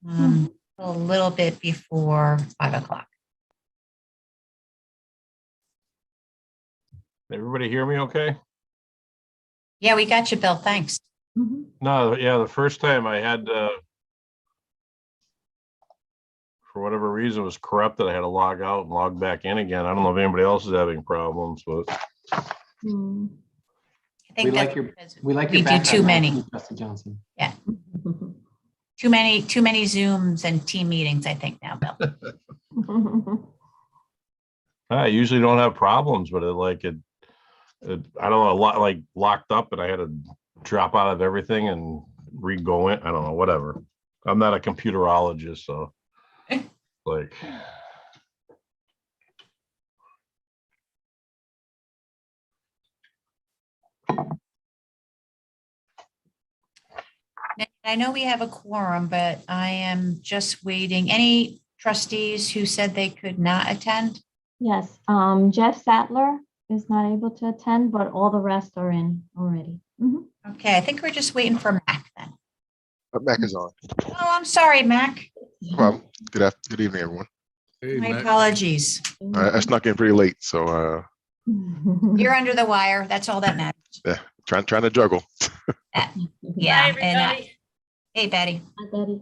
a little bit before 5 o'clock. Everybody hear me okay? Yeah, we got you, Bill. Thanks. No, yeah, the first time I had, for whatever reason, it was corrupted. I had to log out and log back in again. I don't know if anybody else is having problems, but I think We that's like your because we like we your do background too many. knowledge, Trustee Johnson. Yeah. Too many Zooms and team meetings, I think now, Bill. I usually don't have problems, but I don't know, a lot like locked up and I had to drop out of everything and re-go in. I don't know, whatever. I'm not a computerologist, so like. I know we have a quorum, but I am just waiting. Any trustees who said they could not attend? Yes, Jeff Sattler is not able to attend, but all the rest are in already. Okay, I think we're just waiting for Mac then. But Mac is on. Oh, I'm sorry, Mac. No problem. Good evening, everyone. Hey, My Matt. apologies. I snuck in pretty late, so You're under the wire. That's all that matters. yeah, trying to juggle. Yeah. And hey, Betty. Hi, Betty.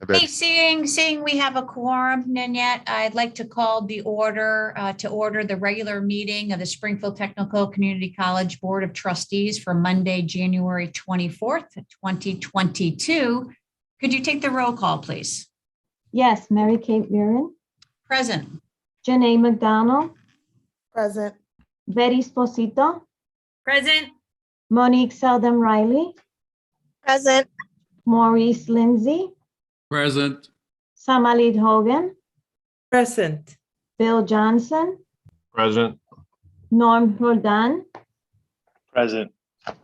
I bet. Hey, seeing we have a quorum, Nanette, I'd like to call the order to order the regular meeting of the Springfield Technical Community College Board of Trustees for Monday, January 24th, 2022. Could you take the roll call, please? Yes, Mary Kate Murin, Present. Janae McDonald, Present. Betty Sposito, Present. Monique Seldom Riley, Present. Maurice Lindsay, Present. Samalit Hogan, Present. Bill Johnson, Present. Norm Roldan, Present.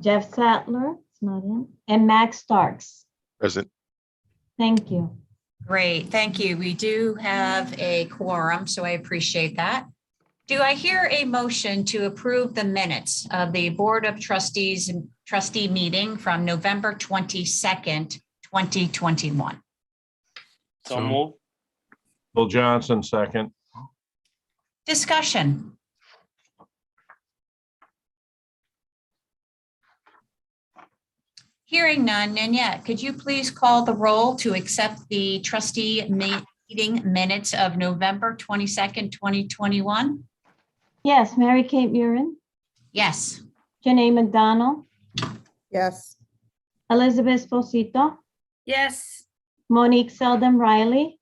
Jeff Sattler, it's not in, and Max Starks. Present. Thank you. Great, thank you. We do have a quorum, so I appreciate that. Do I hear a motion to approve the minutes of the Board of Trustees and Trustee meeting from November 22nd, 2021? So move. Bill Johnson, second. Discussion. Hearing none, Nanette, could you please call the roll to accept the trustee meeting minutes of November 22nd, 2021? Yes, Mary Kate Murin, Yes. Janae McDonald, Yes. Elizabeth Sposito, Yes. Monique Seldom Riley,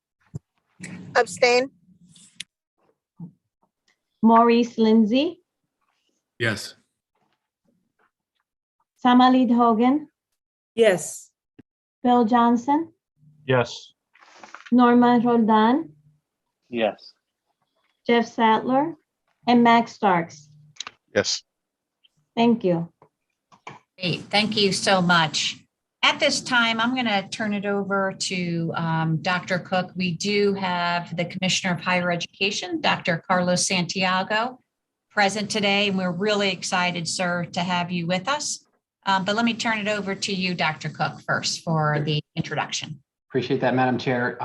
Abstain. Maurice Lindsay, Yes. Samalit Hogan, Yes. Bill Johnson, Yes. Norma Roldan, Yes. Jeff Sattler, and Max Starks. Yes. Thank you. Great, thank you so much. At this time, I'm going to turn it over to Dr. Cook. We do have the Commissioner of Higher Education, Dr. Carlos Santiago, present today, and we're really excited, sir, to have you with us. But let me turn it over to you, Dr. Cook, first for the introduction. Appreciate that, Madam Chair.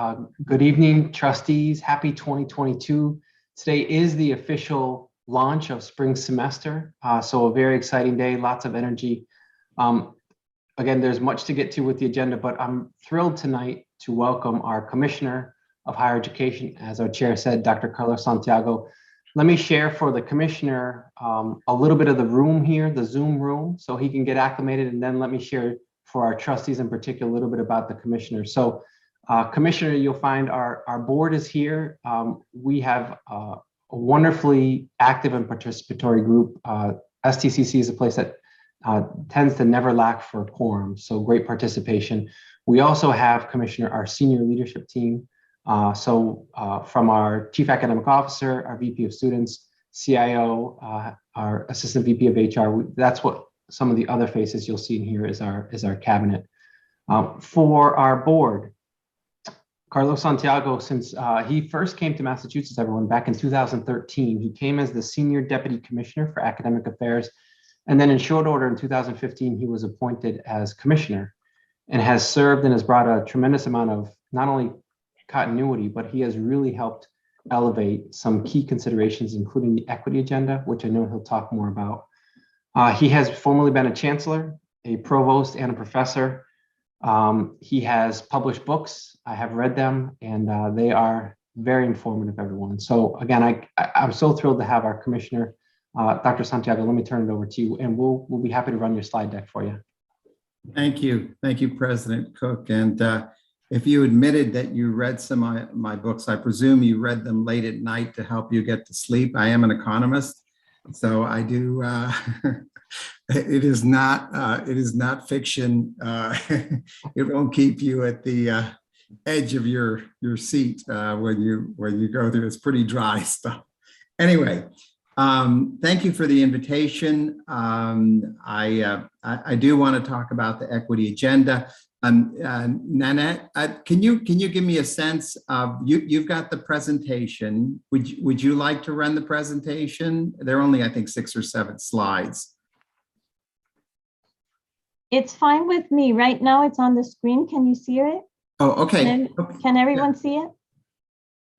Good evening, trustees. Happy 2022. Today is the official launch of spring semester. So a very exciting day, lots of energy. Again, there's much to get to with the agenda, but I'm thrilled tonight to welcome our Commissioner of Higher Education, as our chair said, Dr. Carlos Santiago. Let me share for the Commissioner a little bit of the room here, the Zoom room, so he can get acclimated, and then let me share for our trustees in particular a little bit about the Commissioner. So Commissioner, you'll find our board is here. We have a wonderfully active and participatory group. STCC is a place that tends to never lack for quorum, so great participation. We also have, Commissioner, our senior leadership team. From our Chief Academic Officer, our VP of Students, CIO, our Assistant VP of HR, that's what some of the other faces you'll see in here is our cabinet. For our board, Carlos Santiago, since he first came to Massachusetts, everyone, back in 2013, he came as the Senior Deputy Commissioner for Academic Affairs. And then in short order in 2015, he was appointed as Commissioner and has served and has brought a tremendous amount of not only continuity, but he has really helped elevate some key considerations, including the equity agenda, which I know he'll talk more about. He has formerly been a chancellor, a provost, and a professor. He has published books. I have read them, and they are very informative, everyone. So again, I'm so thrilled to have our commissioner, Dr. Santiago. Let me turn it over to you, and we'll be happy to run your slide deck for you. Thank you. Thank you, President Cook. And if you admitted that you read some of my books, I presume you read them late at night to help you get to sleep. I am an economist, so I do. It is not fiction. It won't keep you at the edge of your seat when you go through. It's pretty dry stuff. Anyway, thank you for the invitation. I do want to talk about the equity agenda. Nanette, can you give me a sense of, you've got the presentation. Would you like to run the presentation? There are only, I think, 6 or 7 slides. It's fine with me. Right now it's on the screen. Can you see it? Oh, okay. Can everyone see it?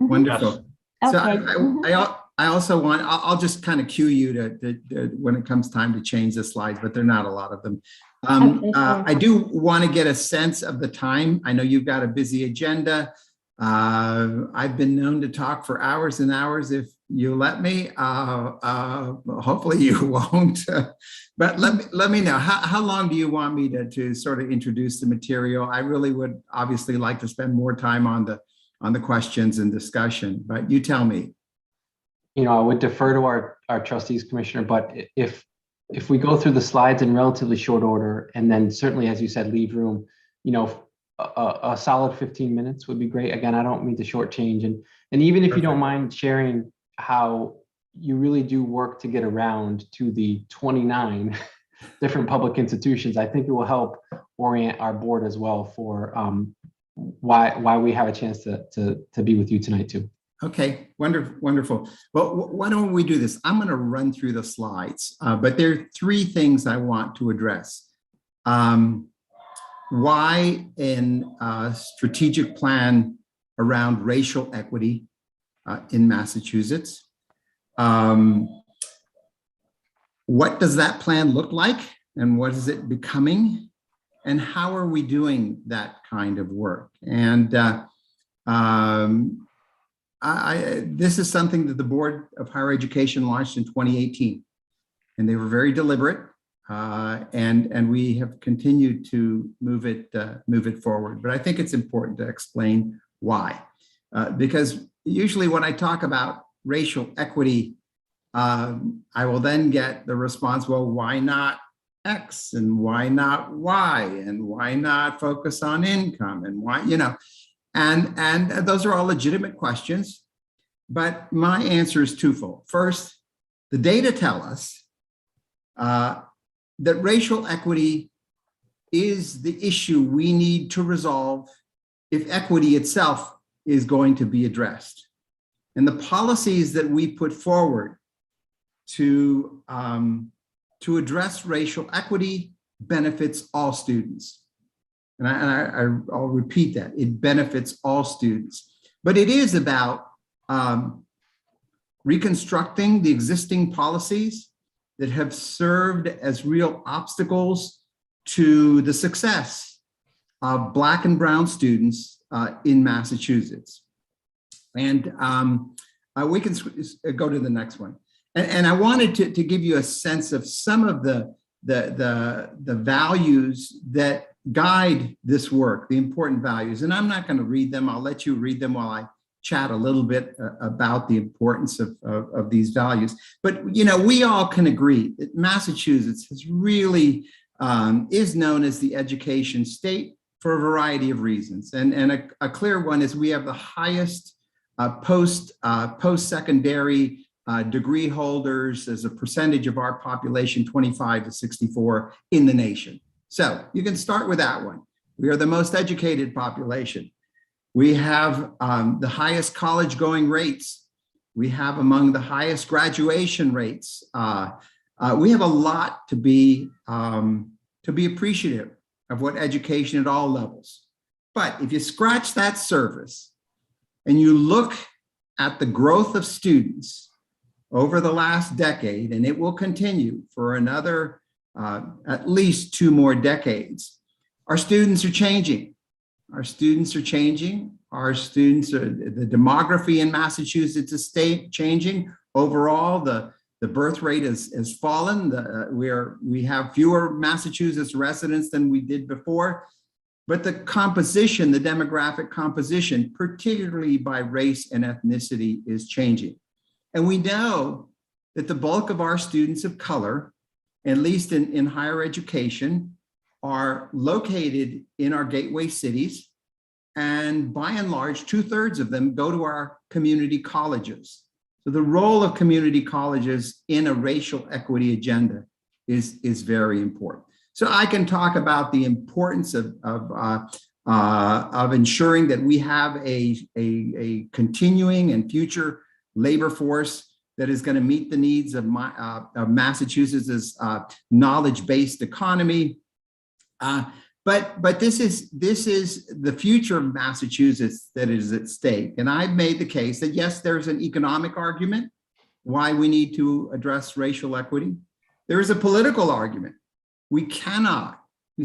Mhm. Wonderful. So Okay. Mhm. I also want, I'll just kind of cue you to when it comes time to change the slides, but there are not a lot of them. Okay, sure. I do want to get a sense of the time. I know you've got a busy agenda. I've been known to talk for hours and hours if you let me. Hopefully you won't. But let me know, how long do you want me to sort of introduce the material? I really would obviously like to spend more time on the questions and discussion, but you tell me. You know, I would defer to our trustees commissioner, but if we go through the slides in relatively short order, and then certainly, as you said, leave room, you know, a solid 15 minutes would be great. Again, I don't mean to shortchange, and even if you don't mind sharing how you really do work to get around to the 29 different public institutions, I think it will help orient our board as well for why we have a chance to be with you tonight too. Okay, wonderful. Well, why don't we do this? I'm going to run through the slides, but there are 3 things I want to address. Why in a strategic plan around racial equity in Massachusetts? What does that plan look like, and what is it becoming? And how are we doing that kind of work? And this is something that the Board of Higher Education launched in 2018, and they were very deliberate, and we have continued to move it forward. But I think it's important to explain why, because usually when I talk about racial equity, I will then get the response, well, why not X, and why not Y, and why not focus on income, and why, you know. And those are all legitimate questions, but my answer is twofold. First, the data tell us that racial equity is the issue we need to resolve if equity itself is going to be addressed. And the policies that we put forward to address racial equity benefits all students. And I'll repeat that, it benefits all students. But it is about reconstructing the existing policies that have served as real obstacles to the success of Black and Brown students in Massachusetts. And we can go to the next one. And I wanted to give you a sense of some of the values that guide this work, the important values. And I'm not going to read them. I'll let you read them while I chat a little bit about the importance of these values. But, you know, we all can agree that Massachusetts has really is known as the education state for a variety of reasons. And a clear one is we have the highest post-secondary degree holders as a percentage of our population, 25 to 64 in the nation. So you can start with that one. We are the most educated population. We have the highest college going rates. We have among the highest graduation rates. We have a lot to be appreciative of what education at all levels But if you scratch that surface and you look at the growth of students over the last decade, and it will continue for another at least 2 more decades, our students are changing. Our students are changing. Our students are, the demography in Massachusetts is changing. Overall, the birth rate has fallen. We have fewer Massachusetts residents than we did before. But the composition, the demographic composition, particularly by race and ethnicity, is changing. And we know that the bulk of our students of color, at least in higher education, are located in our gateway cities. And by and large, 2/3 of them go to our community colleges. So the role of community colleges in a racial equity agenda is very important. So I can talk about the importance of ensuring that we have a continuing and future labor force that is going to meet the needs of Massachusetts' knowledge-based economy. But this is the future of Massachusetts that is at stake. And I've made the case that yes, there's an economic argument why we need to address racial equity. There is a political argument. We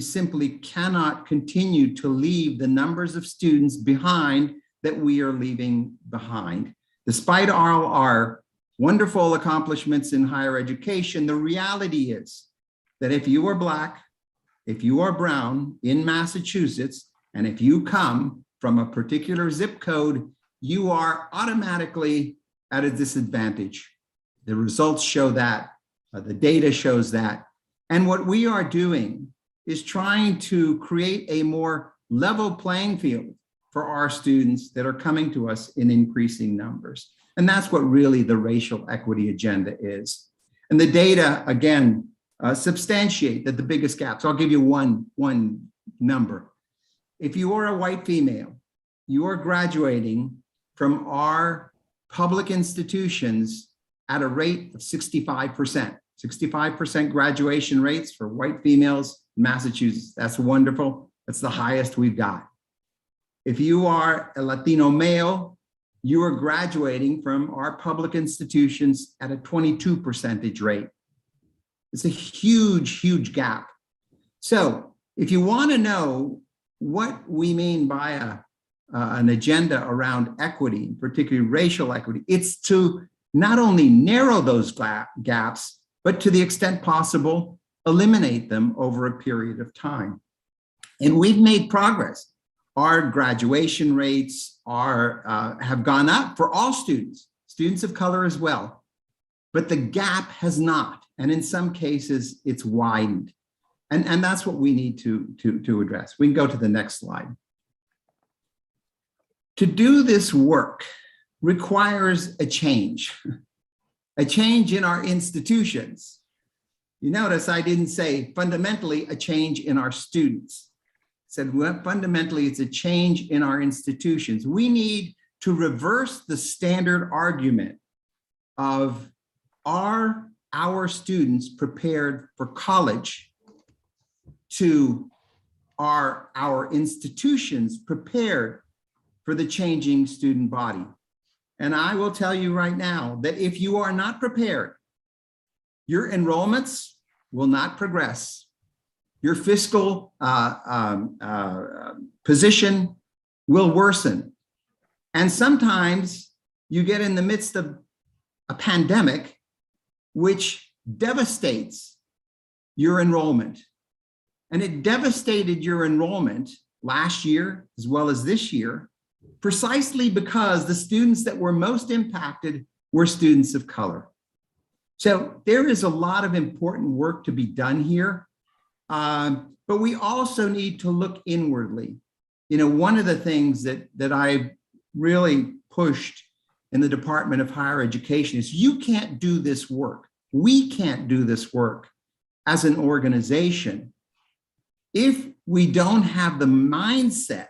simply cannot continue to leave the numbers of students behind that we are leaving behind. Despite all our wonderful accomplishments in higher education, the reality is that if you are Black, if you are brown in Massachusetts, and if you come from a particular zip code, you are automatically at a disadvantage. The results show that, the data shows that. And what we are doing is trying to create a more level playing field for our students that are coming to us in increasing numbers. And that's what really the racial equity agenda is. And the data, again, substantiate that the biggest gaps. I'll give you one number. If you are a white female, you are graduating from our public institutions at a rate of 65%. 65% graduation rates for white females in Massachusetts. That's wonderful. That's the highest we've got. If you are a Latino male, you are graduating from our public institutions at a 22% rate. It's a huge, huge gap. So if you want to know what we mean by an agenda around equity, particularly racial equity, it's to not only narrow those gaps, but to the extent possible, eliminate them over a period of time. And we've made progress. Our graduation rates have gone up for all students of color as well, but the gap has not. And in some cases, it's widened. And that's what we need to address. We can go to the next slide. To do this work requires a change in our institutions. You notice I didn't say fundamentally a change in our students. I said, well, fundamentally, it's a change in our institutions. We need to reverse the standard argument of are our students prepared for college to are our institutions prepared for the changing student body. And I will tell you right now that if you are not prepared, your enrollments will not progress. Your fiscal position will worsen. And sometimes you get in the midst of a pandemic, which devastates your enrollment. And it devastated your enrollment last year, as well as this year, precisely because the students that were most impacted were students of color. So there is a lot of important work to be done here, but we also need to look inwardly. You know, one of the things that I really pushed in the Department of Higher Education is you can't do this work. We can't do this work as an organization if we don't have the mindset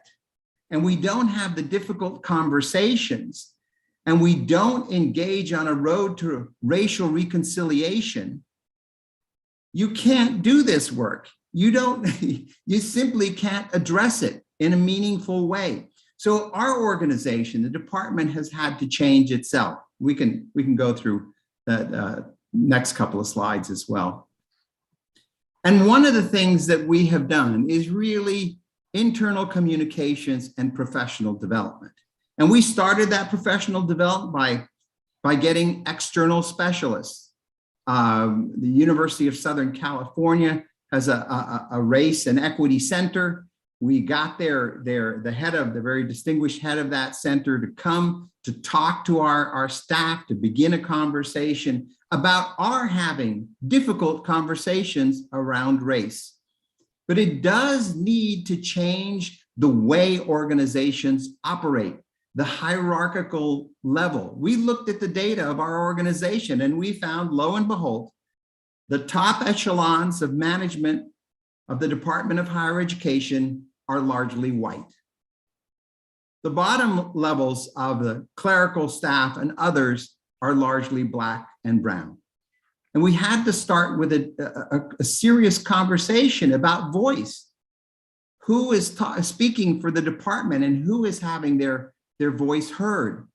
and we don't have the difficult conversations and we don't engage on a road to racial reconciliation. You can't do this work. You simply can't address it. in a meaningful way. So our organization, the department, has had to change itself. We can go through the next couple of slides as well. And one of the things that we have done is really internal communications and professional development. And we started that professional development by getting external specialists. The University of Southern California has a race and equity center. We got the head of the very distinguished head of that center to come to talk to our staff, to begin a conversation about our having difficult conversations around race. But it does need to change the way organizations operate, the hierarchical level. We looked at the data of our organization and we found, lo and behold, the top echelons of management of the Department of Higher Education are largely white. The bottom levels of the clerical staff and others are largely Black and brown. And we had to start with a serious conversation about voice. Who is speaking for the department and who is having their voice heard?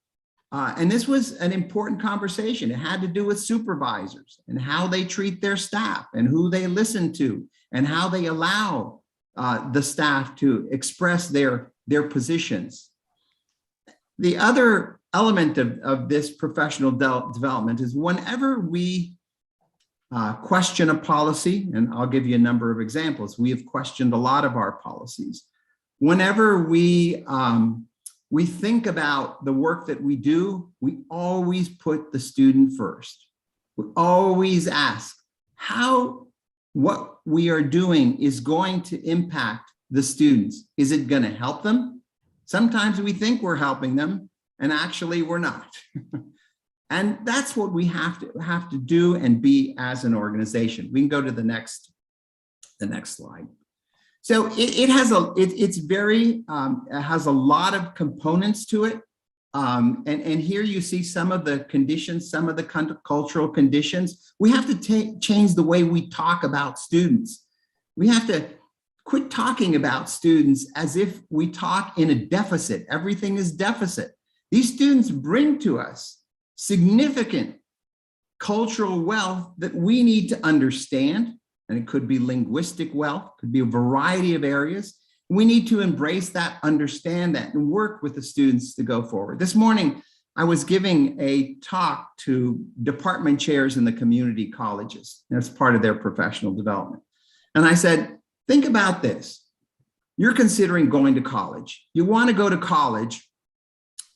And this was an important conversation. It had to do with supervisors and how they treat their staff and who they listen to and how they allow the staff to express their positions. The other element of this professional development is whenever we question a policy, and I'll give you a number of examples. We have questioned a lot of our policies. Whenever we think about the work that we do, we always put the student first. We always ask how what we are doing is going to impact the students. Is it going to help them? Sometimes we think we're helping them, and actually we're not. And that's what we have to do and be as an organization. We can go to the next slide. So it has a lot of components to it. And here you see some of the conditions, some of the cultural conditions. We have to change the way we talk about students. We have to quit talking about students as if we talk in a deficit. Everything is deficit. These students bring to us significant cultural wealth that we need to understand. And it could be linguistic wealth, could be a variety of areas. We need to embrace that, understand that, and work with the students to go forward. This morning, I was giving a talk to department chairs in the community colleges. That's part of their professional development. And I said, think about this. You're considering going to college. You want to go to college.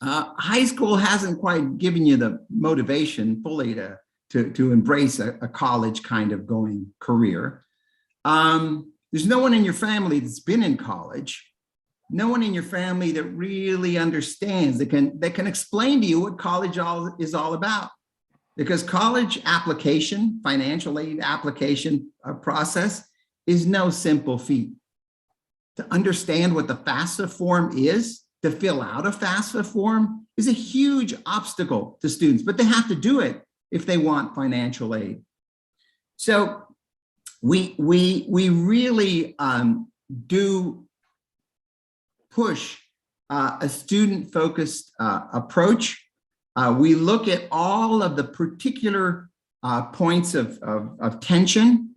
High school hasn't quite given you the motivation fully to embrace a college kind of going career. There's no one in your family that's been in college, no one in your family that really understands, that can explain to you what college is all about. Because college application, financial aid application process is no simple feat. To understand what the FAFSA form is, to fill out a FAFSA form is a huge obstacle to students, but they have to do it if they want financial aid. So we really do push a student-focused approach. We look at all of the particular points of tension.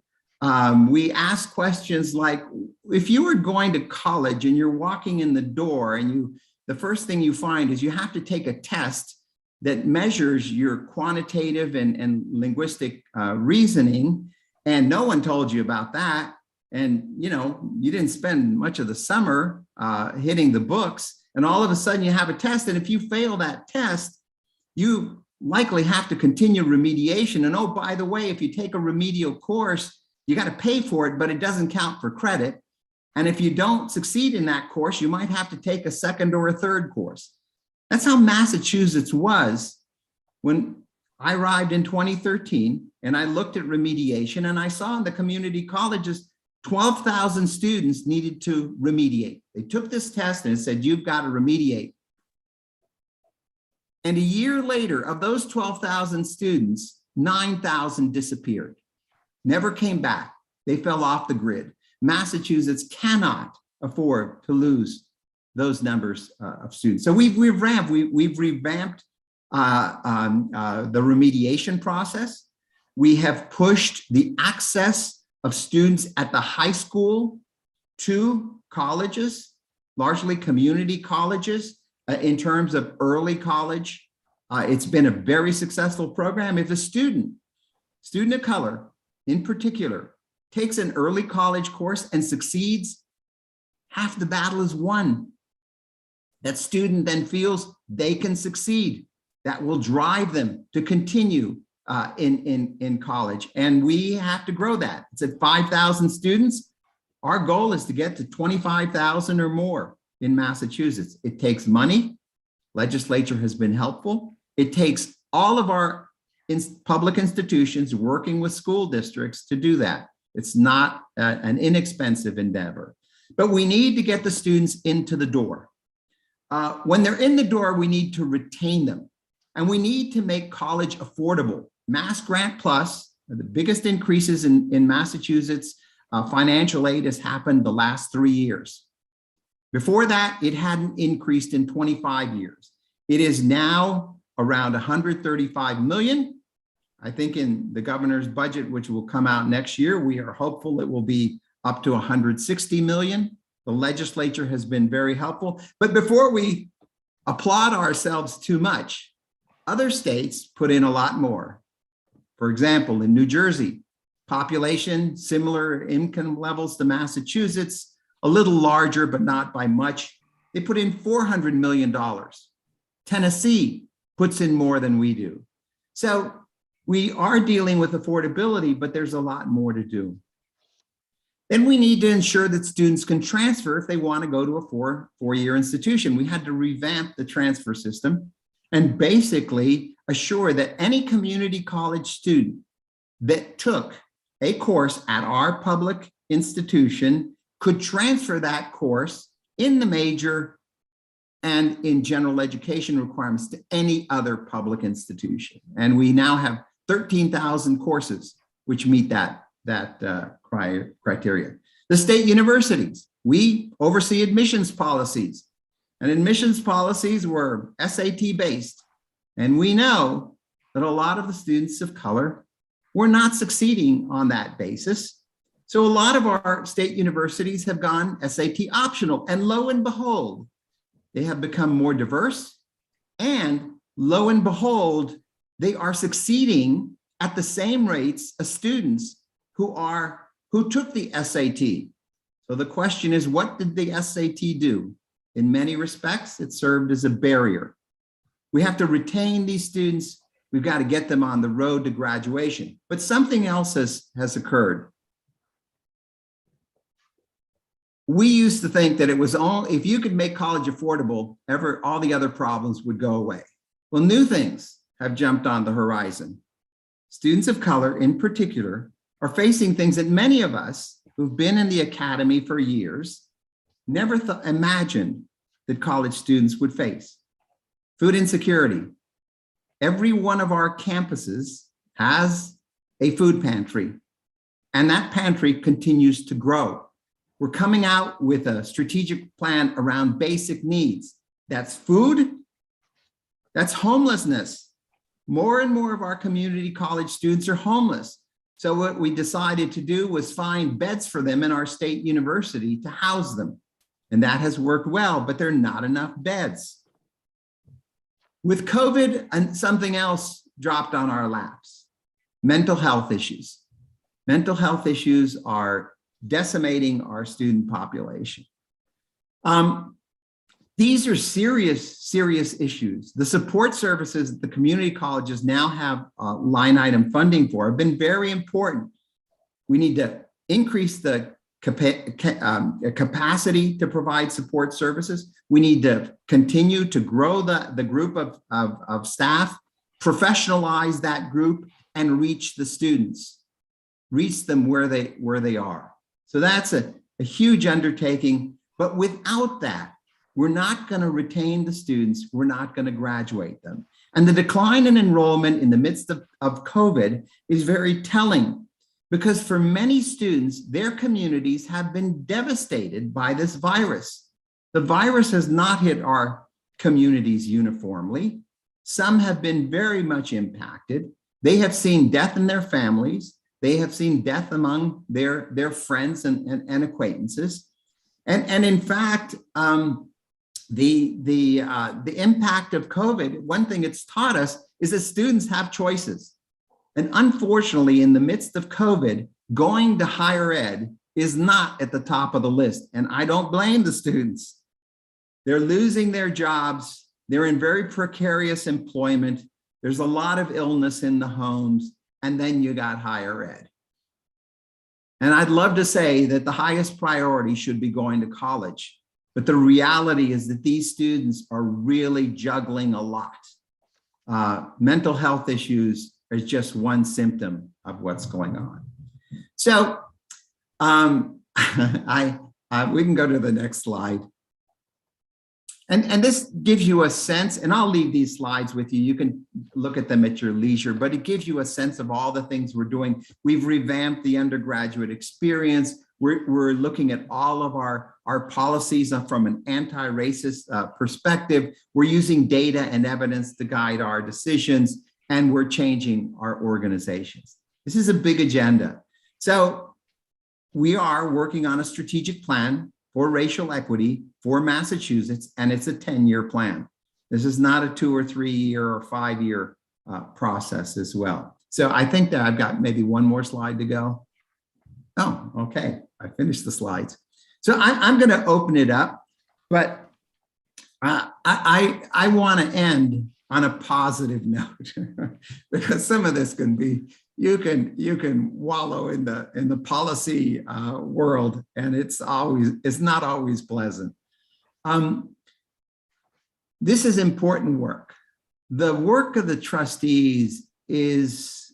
We ask questions like, if you were going to college and you're walking in the door and the first thing you find is you have to take a test that measures your quantitative and linguistic reasoning, and no one told you about that. And you didn't spend much of the summer hitting the books, and all of a sudden you have a test, and if you fail that test, you likely have to continue remediation. And oh, by the way, if you take a remedial course, you got to pay for it, but it doesn't count for credit. And if you don't succeed in that course, you might have to take a second or a third course. That's how Massachusetts was when I arrived in 2013, and I looked at remediation, and I saw in the community colleges, 12,000 students needed to remediate. They took this test and it said, you've got to remediate. And a year later, of those 12,000 students, 9,000 disappeared, never came back. They fell off the grid. Massachusetts cannot afford to lose those numbers of students. So we've revamped the remediation process. We have pushed the access of students at the high school to colleges, largely community colleges, in terms of early college. It's been a very successful program. If a student of color in particular, takes an early college course and succeeds, half the battle is won. That student then feels they can succeed. That will drive them to continue in college. And we have to grow that. It's at 5,000 students. Our goal is to get to 25,000 or more in Massachusetts. It takes money. Legislature has been helpful. It takes all of our public institutions working with school districts to do that. It's not an inexpensive endeavor, but we need to get the students into the door. When they're in the door, we need to retain them, and we need to make college affordable. Mass Grant Plus, the biggest increases in Massachusetts financial aid has happened the last 3 years. Before that, it hadn't increased in 25 years. It is now around 135 million. I think in the governor's budget, which will come out next year, we are hopeful it will be up to 160 million. The legislature has been very helpful. But before we applaud ourselves too much, other states put in a lot more. For example, in New Jersey, population, similar income levels to Massachusetts, a little larger, but not by much. They put in $400 million. Tennessee puts in more than we do. So we are dealing with affordability, but there's a lot more to do. Then we need to ensure that students can transfer if they want to go to a four-year institution. We had to revamp the transfer system and basically assure that any community college student that took a course at our public institution could transfer that course in the major and in general education requirements to any other public institution. And we now have 13,000 courses which meet that criteria. The state universities, we oversee admissions policies, and admissions policies were SAT based. And we know that a lot of the students of color were not succeeding on that basis. So a lot of our state universities have gone SAT optional, and lo and behold, they have become more diverse, and lo and behold, they are succeeding at the same rates as students who took the SAT. So the question is, what did the SAT do? In many respects, it served as a barrier. We have to retain these students. We've got to get them on the road to graduation. But something else has occurred. We used to think that it was all, if you could make college affordable, all the other problems would go away. Well, new things have jumped on the horizon. Students of color in particular are facing things that many of us who've been in the academy for years never imagined that college students would face. Food insecurity. Every one of our campuses has a food pantry, and that pantry continues to grow. We're coming out with a strategic plan around basic needs. That's food, that's homelessness. More and more of our community college students are homeless. So what we decided to do was find beds for them in our state university to house them. And that has worked well, but there are not enough beds. With COVID, and something else dropped on our laps: mental health issues. Mental health issues are decimating our student population. These are serious issues. The support services that the community colleges now have line item funding for have been very important. We need to increase the capacity to provide support services. We need to continue to grow the group of staff, professionalize that group, and reach the students, reach them where they are. So that's a huge undertaking, but without that, we're not going to retain the students. We're not going to graduate them. And the decline in enrollment in the midst of COVID is very telling. because for many students, their communities have been devastated by this virus. The virus has not hit our communities uniformly. Some have been very much impacted. They have seen death in their families. They have seen death among their friends and acquaintances. And in fact, the impact of COVID, one thing it's taught us is that students have choices. And unfortunately, in the midst of COVID, going to higher ed is not at the top of the list. And I don't blame the students. They're losing their jobs. They're in very precarious employment. There's a lot of illness in the homes. And then you got higher ed. And I'd love to say that the highest priority should be going to college. But the reality is that these students are really juggling a lot. Mental health issues is just one symptom of what's going on. So we can go to the next slide. And this gives you a sense, and I'll leave these slides with you. You can look at them at your leisure, but it gives you a sense of all the things we're doing. We've revamped the undergraduate experience. We're looking at all of our policies from an anti-racist perspective. We're using data and evidence to guide our decisions, and we're changing our organizations. This is a big agenda. So we are working on a strategic plan for racial equity for Massachusetts, and it's a 10-year plan. This is not a 2 or 3 year or 5 year process as well. So I think that I've got maybe one more slide to go. Oh, okay, I finished the slides. So I'm going to open it up, but I want to end on a positive note because some of this can be, you can wallow in the policy world, and it's not always pleasant. This is important work. The work of the trustees is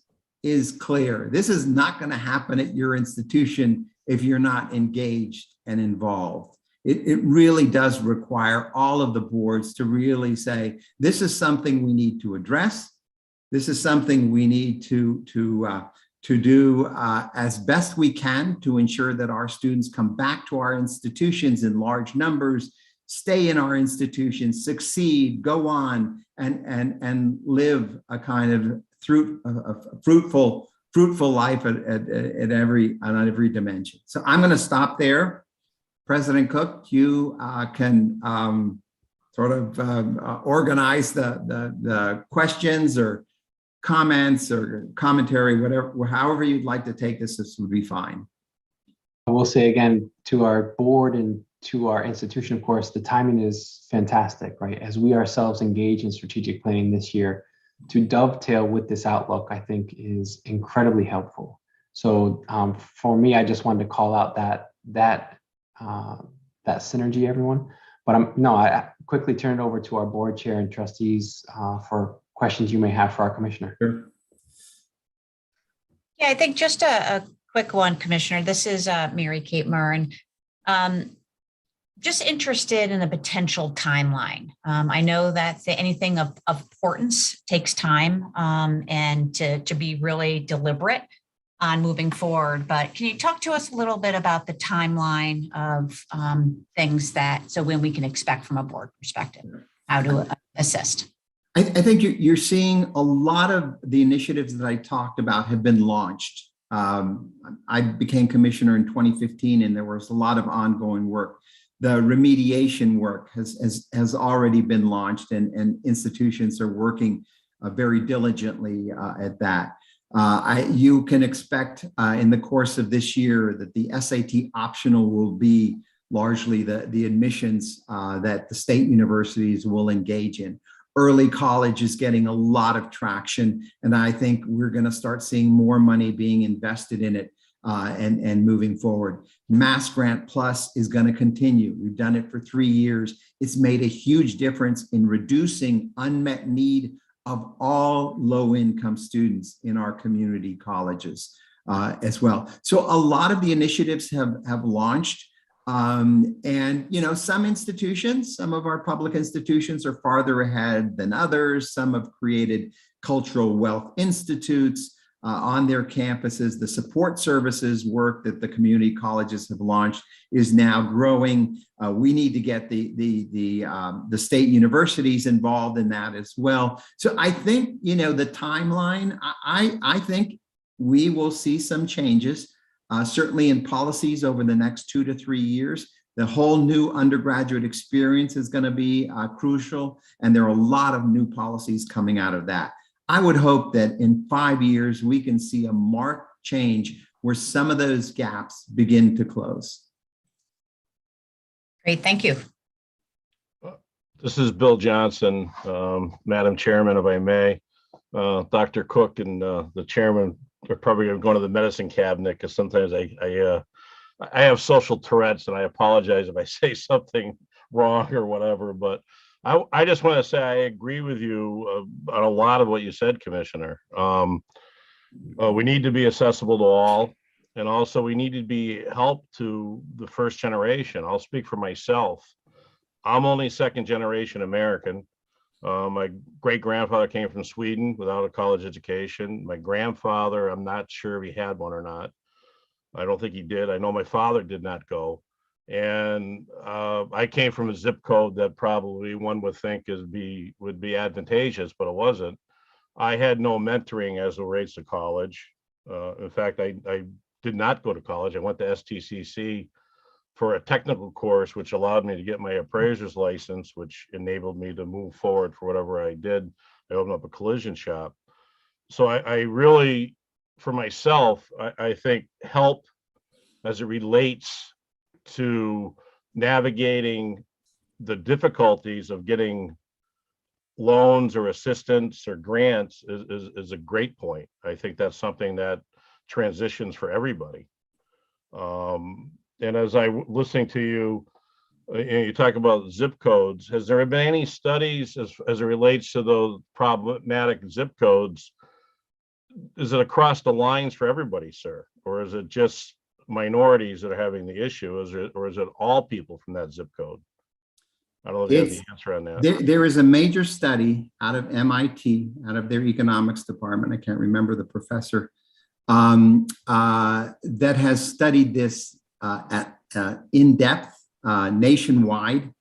clear. This is not going to happen at your institution if you're not engaged and involved. It really does require all of the boards to really say, this is something we need to address. This is something we need to do as best we can to ensure that our students come back to our institutions in large numbers, stay in our institutions, succeed, go on, and live a kind of fruitful life on every dimension. So I'm going to stop there. President Cook, you can sort of organize the questions or comments or commentary, whatever, however you'd like to take this would be fine. I will say again to our board and to our institution, of course, the timing is fantastic, right? As we ourselves engage in strategic planning this year, to dovetail with this outlook, I think is incredibly helpful. So for me, I just wanted to call out that synergy, everyone. But I quickly turn it over to our board chair and trustees for questions you may have for our commissioner. Sure. Yeah, I think just a quick one, Commissioner. This is Mary Kate Murren. Just interested in a potential timeline. I know that anything of importance takes time and to be really deliberate on moving forward. But can you talk to us a little bit about the timeline of things so when we can expect from a board perspective, how to assist? I think you're seeing a lot of the initiatives that I talked about have been launched. I became commissioner in 2015, and there was a lot of ongoing work. The remediation work has already been launched, and institutions are working very diligently at that. You can expect in the course of this year that the SAT optional will be largely the admissions that the state universities will engage in. Early college is getting a lot of traction, and I think we're going to start seeing more money being invested in it and moving forward. Mass Grant Plus is going to continue. We've done it for 3 years. It's made a huge difference in reducing unmet need of all low-income students in our community colleges as well. So a lot of the initiatives have launched. And, some institutions, some of our public institutions are farther ahead than others. Some have created cultural wealth institutes. on their campuses. The support services work that the community colleges have launched is now growing. We need to get the state universities involved in that as well. So I think, you know, the timeline, I think we will see some changes, certainly in policies over the next 2 to 3 years. The whole new undergraduate experience is going to be crucial, and there are a lot of new policies coming out of that. I would hope that in 5 years, we can see a marked change where some of those gaps begin to close. Great, thank you. This is Bill Johnson, Madam Chairman, if I may. Dr. Cook and the chairman are probably going to go to the medicine cabinet because sometimes I have social Tourette's, and I apologize if I say something wrong or whatever, but I just want to say I agree with you on a lot of what you said, Commissioner. We need to be accessible to all, and also we need to be help to the first generation. I'll speak for myself. I'm only second generation American. My great grandfather came from Sweden without a college education. My grandfather, I'm not sure if he had one or not. I don't think he did. I know my father did not go. And I came from a zip code that probably one would think would be advantageous, but it wasn't. I had no mentoring as it relates to college. In fact, I did not go to college. I went to STCC for a technical course, which allowed me to get my appraiser's license, which enabled me to move forward for whatever I did. I opened up a collision shop. So I really, for myself, I think help as it relates to navigating the difficulties of getting loans or assistance or grants is a great point. I think that's something that transitions for everybody. And as I listening to you, you talk about zip codes. Has there been any studies as it relates to those problematic zip codes? Is it across the lines for everybody, sir? Or is it just minorities that are having the issue? Or is it all people from that zip code? I don't know if you have the answer on that. There is a major study out of MIT, out of their economics department. I can't remember the professor, that has studied this in depth nationwide.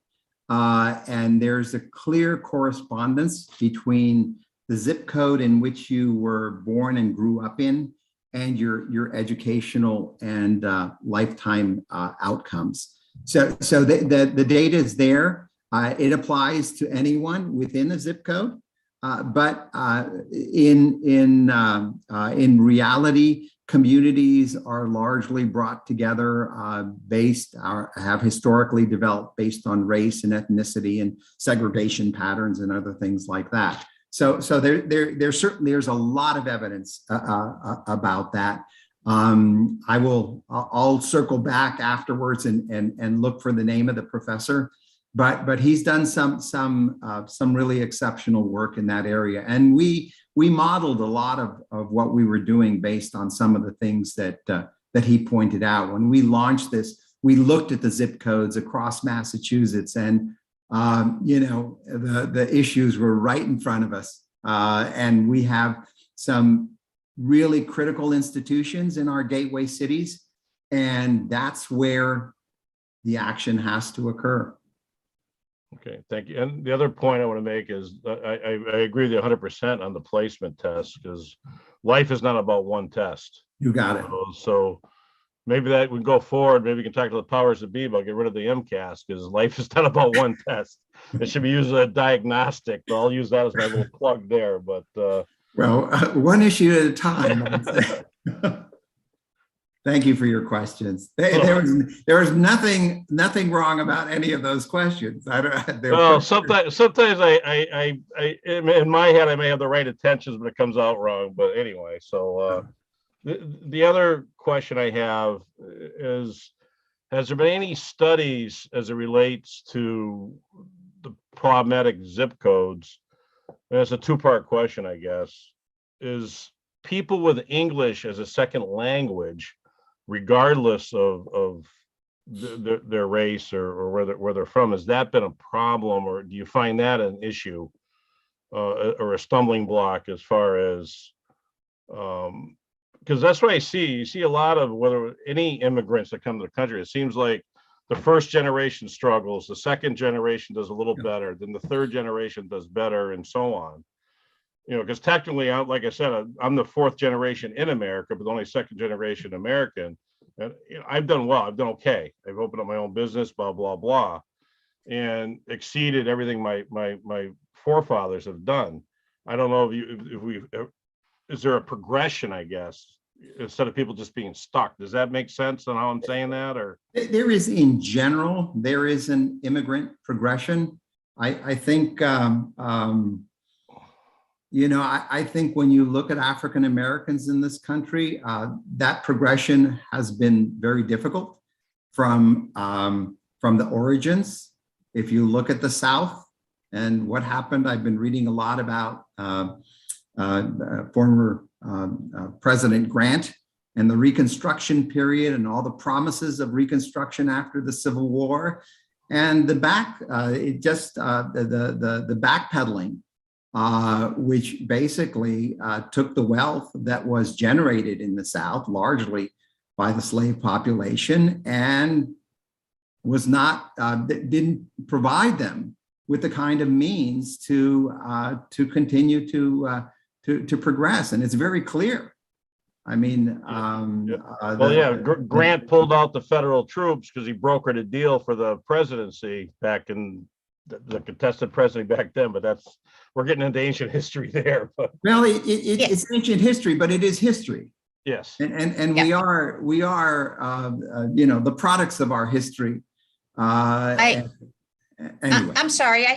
And there's a clear correspondence between the zip code in which you were born and grew up in and your educational and lifetime outcomes. So the data is there. It applies to anyone within a zip code, but in reality, communities are largely brought together have historically developed based on race and ethnicity and segregation patterns and other things like that. So there's a lot of evidence about that. I'll circle back afterwards and look for the name of the professor, but he's done some really exceptional work in that area. And we modeled a lot of what we were doing based on some of the things that he pointed out. When we launched this, we looked at the zip codes across Massachusetts, and the issues were right in front of us. And we have some really critical institutions in our gateway cities, and that's where the action has to occur. Okay, thank you. And the other point I want to make is I agree with you 100% on the placement test, because life is not about one test. You got it. So maybe that we go forward. Maybe we can talk to the powers that be about get rid of the MCAS, because life is not about one test. It should be used as a diagnostic. So I'll use that as my little plug there. But one issue at a time. Thank you for your questions. There was nothing wrong about any of those questions. Well, sometimes I in my head I may have the right intentions, but it comes out wrong. But anyway, so the other question I have is, has there been any studies as it relates to the problematic zip codes? And it's a two-part question, I guess. Is people with English as a second language, regardless of their race or where they're from, has that been a problem, or do you find that an issue or a stumbling block as far as Because that's what I see. You see a lot of whether any immigrants that come to the country, it seems like the first generation struggles, the second generation does a little better, then the third generation does better, and so on. You know, because technically, like I said, I'm the fourth generation in America, but only second generation American. And you know, I've done well. I've done okay. I've opened up my own business, blah blah blah, and exceeded everything my forefathers have done. I don't know if we is there a progression, I guess, instead of people just being stuck. Does that make sense on how I'm saying that? Or There is, in general, there is an immigrant progression. I think, you know, I think when you look at African Americans in this country, that progression has been very difficult from the origins. If you look at the South and what happened, I've been reading a lot about former President Grant and the Reconstruction period and all the promises of Reconstruction after the Civil War, and the backpedaling, which basically took the wealth that was generated in the South, largely by the slave population, and was not didn't provide them with the kind of means to continue to progress. And it's very clear. I mean, Grant pulled out the federal troops because he brokered a deal for the presidency back in the contested presidency back then. But we're getting into ancient history there. But well, it's ancient history, but it is history. Yes, and we are you know, the products of our history. Anyway. I'm sorry. I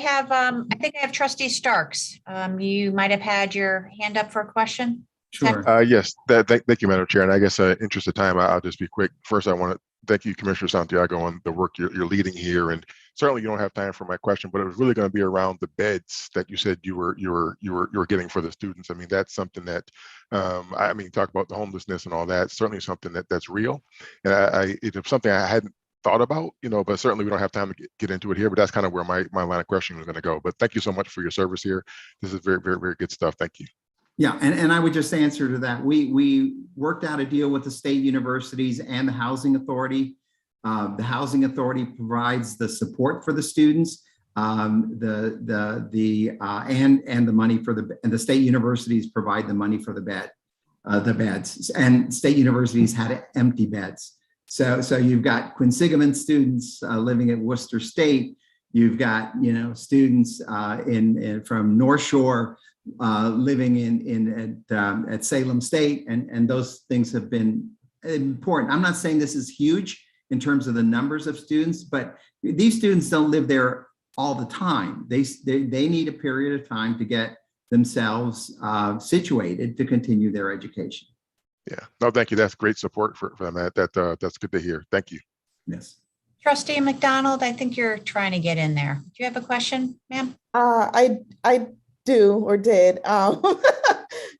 think I have Trustee Starks. You might have had your hand up for a question. Sure. Yes, thank you, Madam Chair. And I guess interest of time, I'll just be quick. First, I want to thank you, Commissioner Santiago, on the work you're leading here. And certainly you don't have time for my question, but it was really going to be around the beds that you said you were getting for the students. I mean, that's something that, I mean, talk about the homelessness and all that, certainly something that's real. And it's something I hadn't thought about, you know, but certainly we don't have time to get into it here, but that's kind of where my line of questioning was going to go. But thank you so much for your service here. This is very, very, very good stuff. Thank you. Yeah, and I would just answer to that. We worked out a deal with the state universities and the housing authority. The housing authority provides the support for the students, and the money for the state universities provide the money for the beds, and state universities had empty beds. So you've got Quinsigamond students living at Worcester State. You've got, you know, students from North Shore living at Salem State, and those things have been important. I'm not saying this is huge in terms of the numbers of students, but these students don't live there all the time. They need a period of time to get themselves situated to continue their education. Yeah, no, thank you. That's great support for them. That's good to hear. Thank you. Yes. Trustee McDonald, I think you're trying to get in there. Do you have a question, ma'am? I do or did.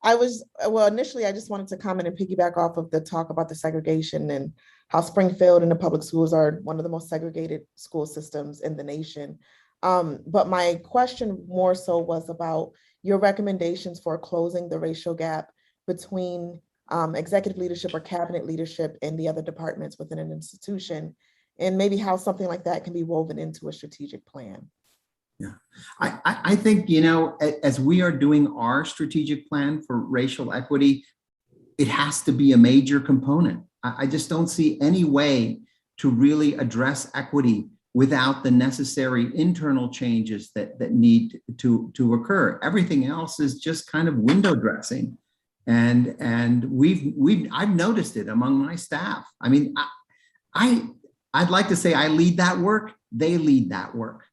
Initially, I just wanted to comment and piggyback off of the talk about the segregation and how Springfield and the public schools are one of the most segregated school systems in the nation. But my question more so was about your recommendations for closing the racial gap between executive leadership or cabinet leadership and the other departments within an institution, and maybe how something like that can be woven into a strategic plan. Yeah, I think, you know, as we are doing our strategic plan for racial equity, it has to be a major component. I just don't see any way to really address equity without the necessary internal changes that need to occur. Everything else is just kind of window dressing. And I've noticed it among my staff. I mean, I'd like to say I lead that work. They lead that work.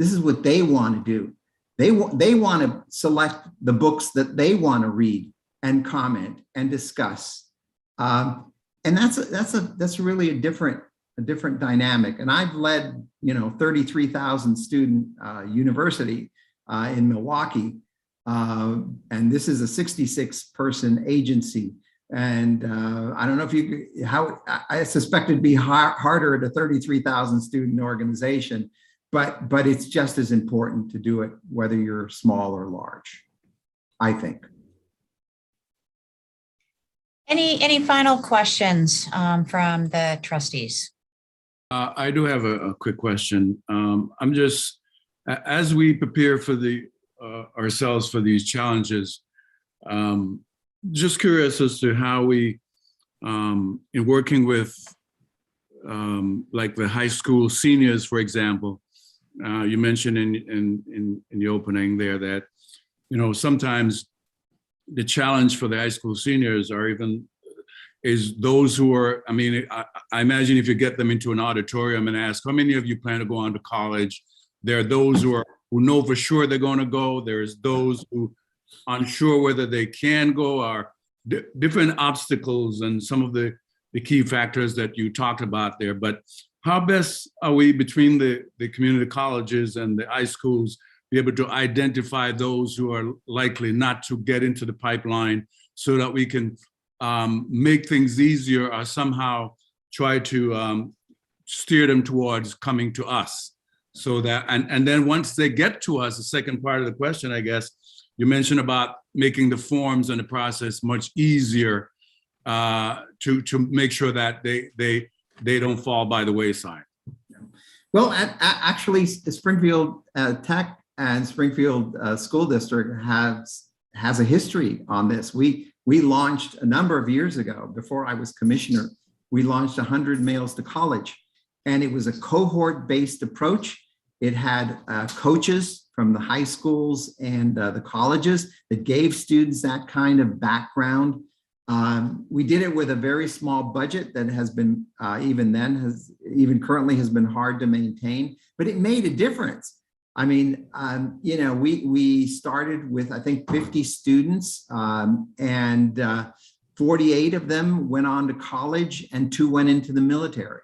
This is what they want to do. They want to select the books that they want to read and comment and discuss. And that's really a different dynamic. And I've led, you know, 33,000 student university in Milwaukee. And this is a 66 person agency. And I don't know if I suspect it'd be harder at a 33,000 student organization, but it's just as important to do it whether you're small or large, I think. Any final questions from the trustees? I do have a quick question. I'm just, as we prepare for ourselves for these challenges, just curious as to how we, in working with like the high school seniors, for example, you mentioned in the opening there that, sometimes the challenge for the high school seniors is those who are, I imagine if you get them into an auditorium and ask, how many of you plan to go on to college? There are those who know for sure they're going to go. There's those who aren't sure whether they can go, or different obstacles and some of the key factors that you talked about there. But how best are we, between the community colleges and the high schools, be able to identify those who are likely not to get into the pipeline so that we can make things easier, or somehow try to steer them towards coming to us? So that, and then once they get to us, the second part of the question, I guess, you mentioned about making the forms and the process much easier to make sure that they don't fall by the wayside. Well, actually, the Springfield Tech and Springfield School District has a history on this. We launched a number of years ago, before I was commissioner, we launched 100 Mails to College, and it was a cohort-based approach. It had coaches from the high schools and the colleges that gave students that kind of background. We did it with a very small budget that has been, even currently has been hard to maintain, but it made a difference. I mean, we started with, I think, 50 students, and 48 of them went on to college and 2 went into the military.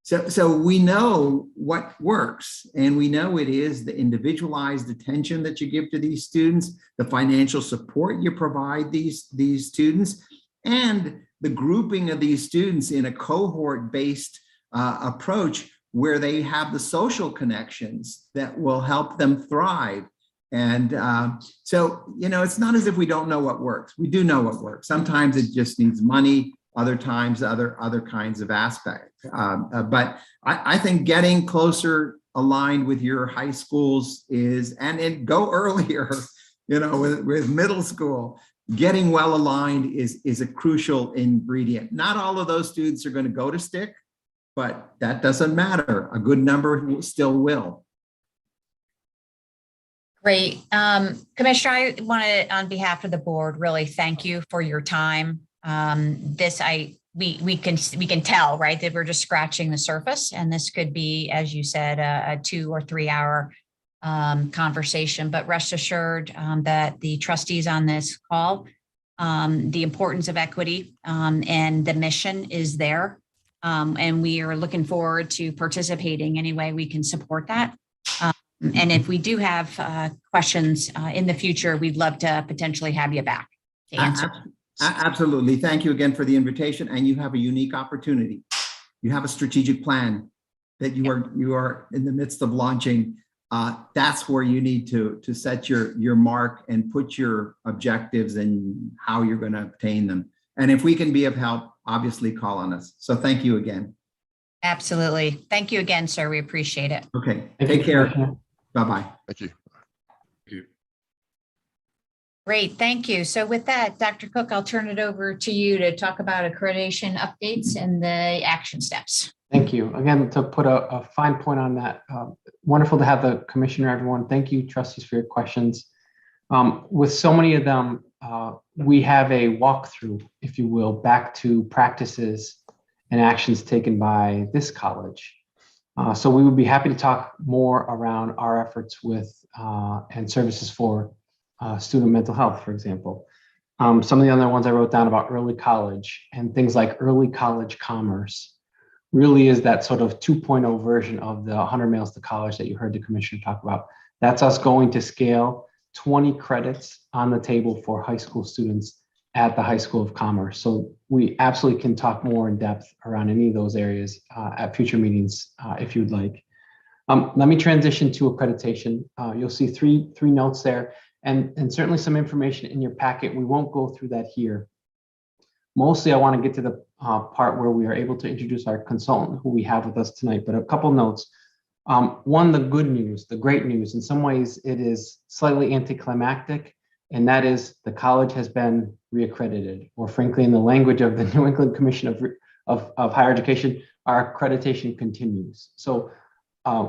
So we know what works, and we know it is the individualized attention that you give to these students, the financial support you provide these students, and the grouping of these students in a cohort-based approach where they have the social connections that will help them thrive. And so, it's not as if we don't know what works. We do know what works. Sometimes it just needs money, other times other kinds of aspects. But I think getting closer aligned with your high schools and go earlier, with middle school, getting well aligned is a crucial ingredient. Not all of those students are going to go to STIC, but that doesn't matter. A good number still will. Great. Commissioner, I want to, on behalf of the board, really thank you for your time. We can tell, right, that we're just scratching the surface, and this could be, as you said, a 2 or 3 hour conversation. But rest assured that the trustees on this call, the importance of equity and the mission is there, and we are looking forward to participating any way we can support that. And if we do have questions in the future, we'd love to potentially have you back to answer. Absolutely. Thank you again for the invitation. And you have a unique opportunity. You have a strategic plan that you are in the midst of launching. That's where you need to set your mark and put your objectives and how you're going to obtain them. And if we can be of help, obviously call on us. So thank you again. Absolutely. Thank you again, sir. We appreciate it. Okay. Take care. Bye-bye. Thank you. Great, thank you. So with that, Dr. Cook, I'll turn it over to you to talk about accreditation updates and the action steps. Thank you. Again, to put a fine point on that, wonderful to have the commissioner, everyone. Thank you, trustees, for your questions. With so many of them, we have a walkthrough, if you will, back to practices and actions taken by this college. So we would be happy to talk more around our efforts with and services for student mental health, for example. Some of the other ones I wrote down about early college and things like early college commerce really is that sort of 2.0 version of the 100 Mails to College that you heard the commissioner talk about. That's us going to scale 20 credits on the table for high school students at the High School of Commerce. So we absolutely can talk more in depth around any of those areas at future meetings if you'd like. Let me transition to accreditation. You'll see three notes there and certainly some information in your packet. We won't go through that here. Mostly, I want to get to the part where we are able to introduce our consultant who we have with us tonight, but a couple notes. One, the good news, the great news, in some ways it is slightly anticlimactic, and that is the college has been reaccredited, or frankly, in the language of the New England Commission of Higher Education, our accreditation continues. So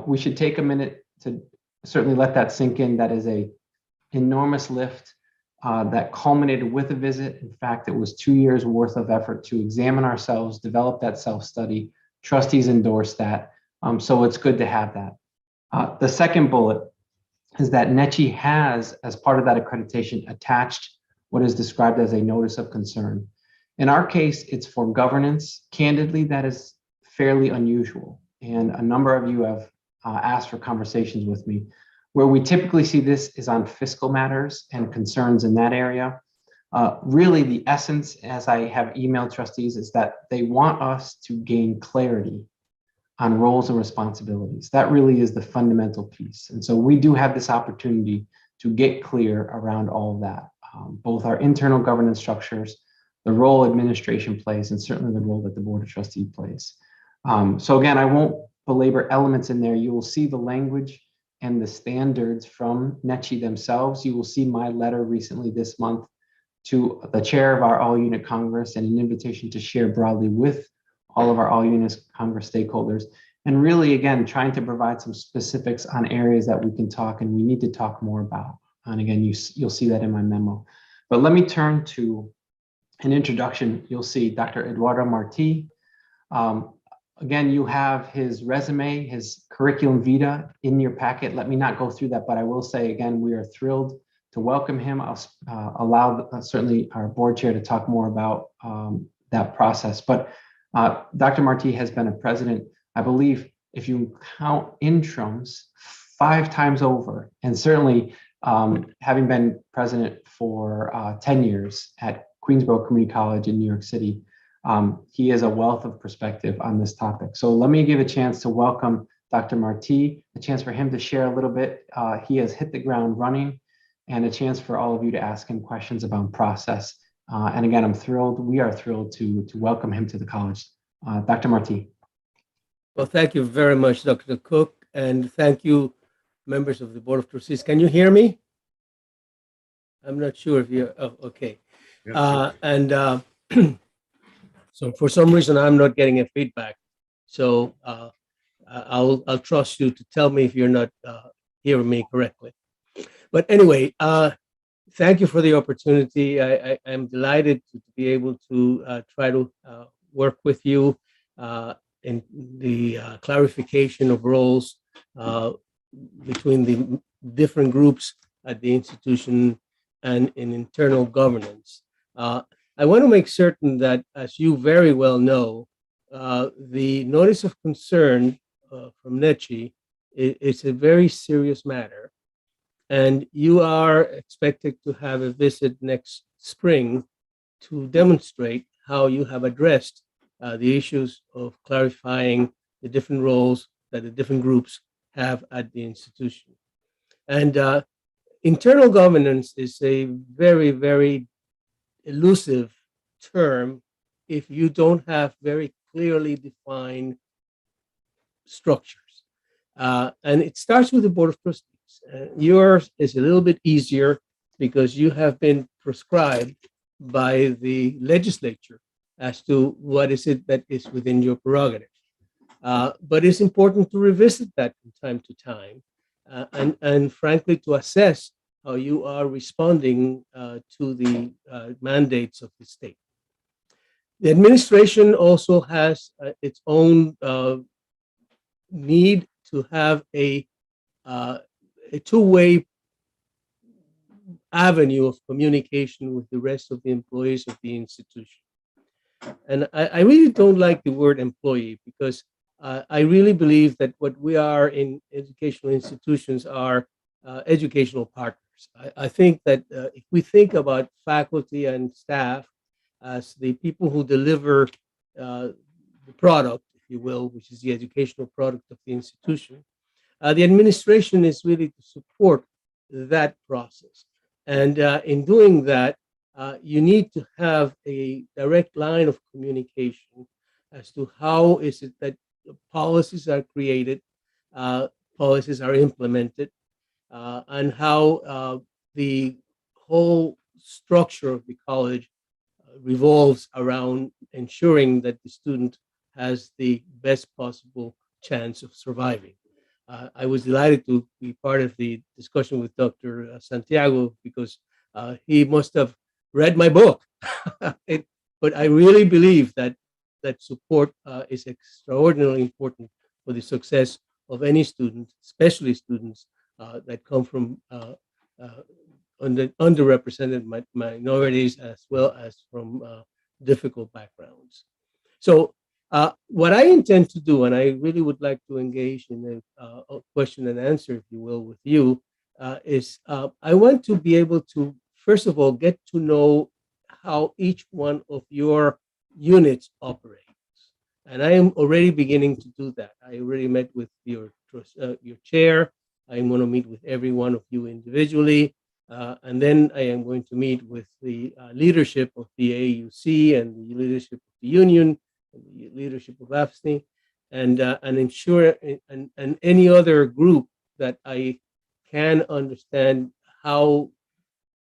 we should take a minute to certainly let that sink in. That is a enormous lift that culminated with a visit. In fact, it was 2 years worth of effort to examine ourselves, develop that self-study. Trustees endorsed that. So it's good to have that. The second bullet is that NECHI has, as part of that accreditation, attached what is described as a notice of concern. In our case, it's for governance. Candidly, that is fairly unusual. And a number of you have asked for conversations with me. Where we typically see this is on fiscal matters and concerns in that area. Really, the essence, as I have emailed trustees, is that they want us to gain clarity on roles and responsibilities. That really is the fundamental piece. And so we do have this opportunity to get clear around all of that, both our internal governance structures, the role administration plays, and certainly the role that the Board of Trustees plays. So again, I won't belabor elements in there. You will see the language and the standards from NECHI themselves. You will see my letter recently this month to the chair of our all-unit Congress and an invitation to share broadly with all of our all-unit Congress stakeholders. And really, again, trying to provide some specifics on areas that we can talk and we need to talk more about. And again, you'll see that in my memo. But let me turn to an introduction. You'll see Dr. Eduardo Marti. Again, you have his resume, his curriculum vitae in your packet. Let me not go through that, but I will say again, we are thrilled to welcome him. I'll allow certainly our board chair to talk more about that process. But Dr. Marti has been a president, I believe, if you count interims, 5 times over, and certainly having been president for 10 years at Queensborough Community College in New York City. He is a wealth of perspective on this topic. So let me give a chance to welcome Dr. Marti, a chance for him to share a little bit. He has hit the ground running, and a chance for all of you to ask him questions about process. And again, we are thrilled to welcome him to the college. Dr. Marti. Well, thank you very much, Dr. Cook, and thank you, members of the Board of Trustees. Can you hear me? I'm not sure if you're, oh, okay. So for some reason, I'm not getting a feedback. So I'll trust you to tell me if you're not hearing me correctly. But anyway, thank you for the opportunity. I'm delighted to be able to try to work with you in the clarification of roles between the different groups at the institution and in internal governance. I want to make certain that, as you very well know, the notice of concern from NECHI is a very serious matter. And you are expected to have a visit next spring to demonstrate how you have addressed the issues of clarifying the different roles that the different groups have at the institution. And internal governance is a very, very elusive term if you don't have very clearly defined structures. And it starts with the Board of Trustees. Yours is a little bit easier because you have been prescribed by the legislature as to what is it that is within your prerogative. But it's important to revisit that from time to time and frankly, to assess how you are responding to the mandates of the state. The administration also has its own need to have a two-way avenue of communication with the rest of the employees of the institution. And I really don't like the word employee because I really believe that what we are in educational institutions are educational partners. I think that if we think about faculty and staff as the people who deliver the product, if you will, which is the educational product of the institution, the administration is really to support that process. And in doing that, you need to have a direct line of communication as to how is it that policies are created, policies are implemented, and how the whole structure of the college revolves around ensuring that the student has the best possible chance of surviving. I was delighted to be part of the discussion with Dr. Santiago because he must have read my book. But I really believe that support is extraordinarily important for the success of any student, especially students that come from underrepresented minorities as well as from difficult backgrounds. So what I intend to do, and I really would like to engage in a question and answer, if you will, with you, is I want to be able to, first of all, get to know how each one of your units operates. And I am already beginning to do that. I already met with your chair. I'm going to meet with every one of you individually. And then I am going to meet with the leadership of the AUC and the leadership of the union, and the leadership of AFSCME, and ensure and any other group that I can understand how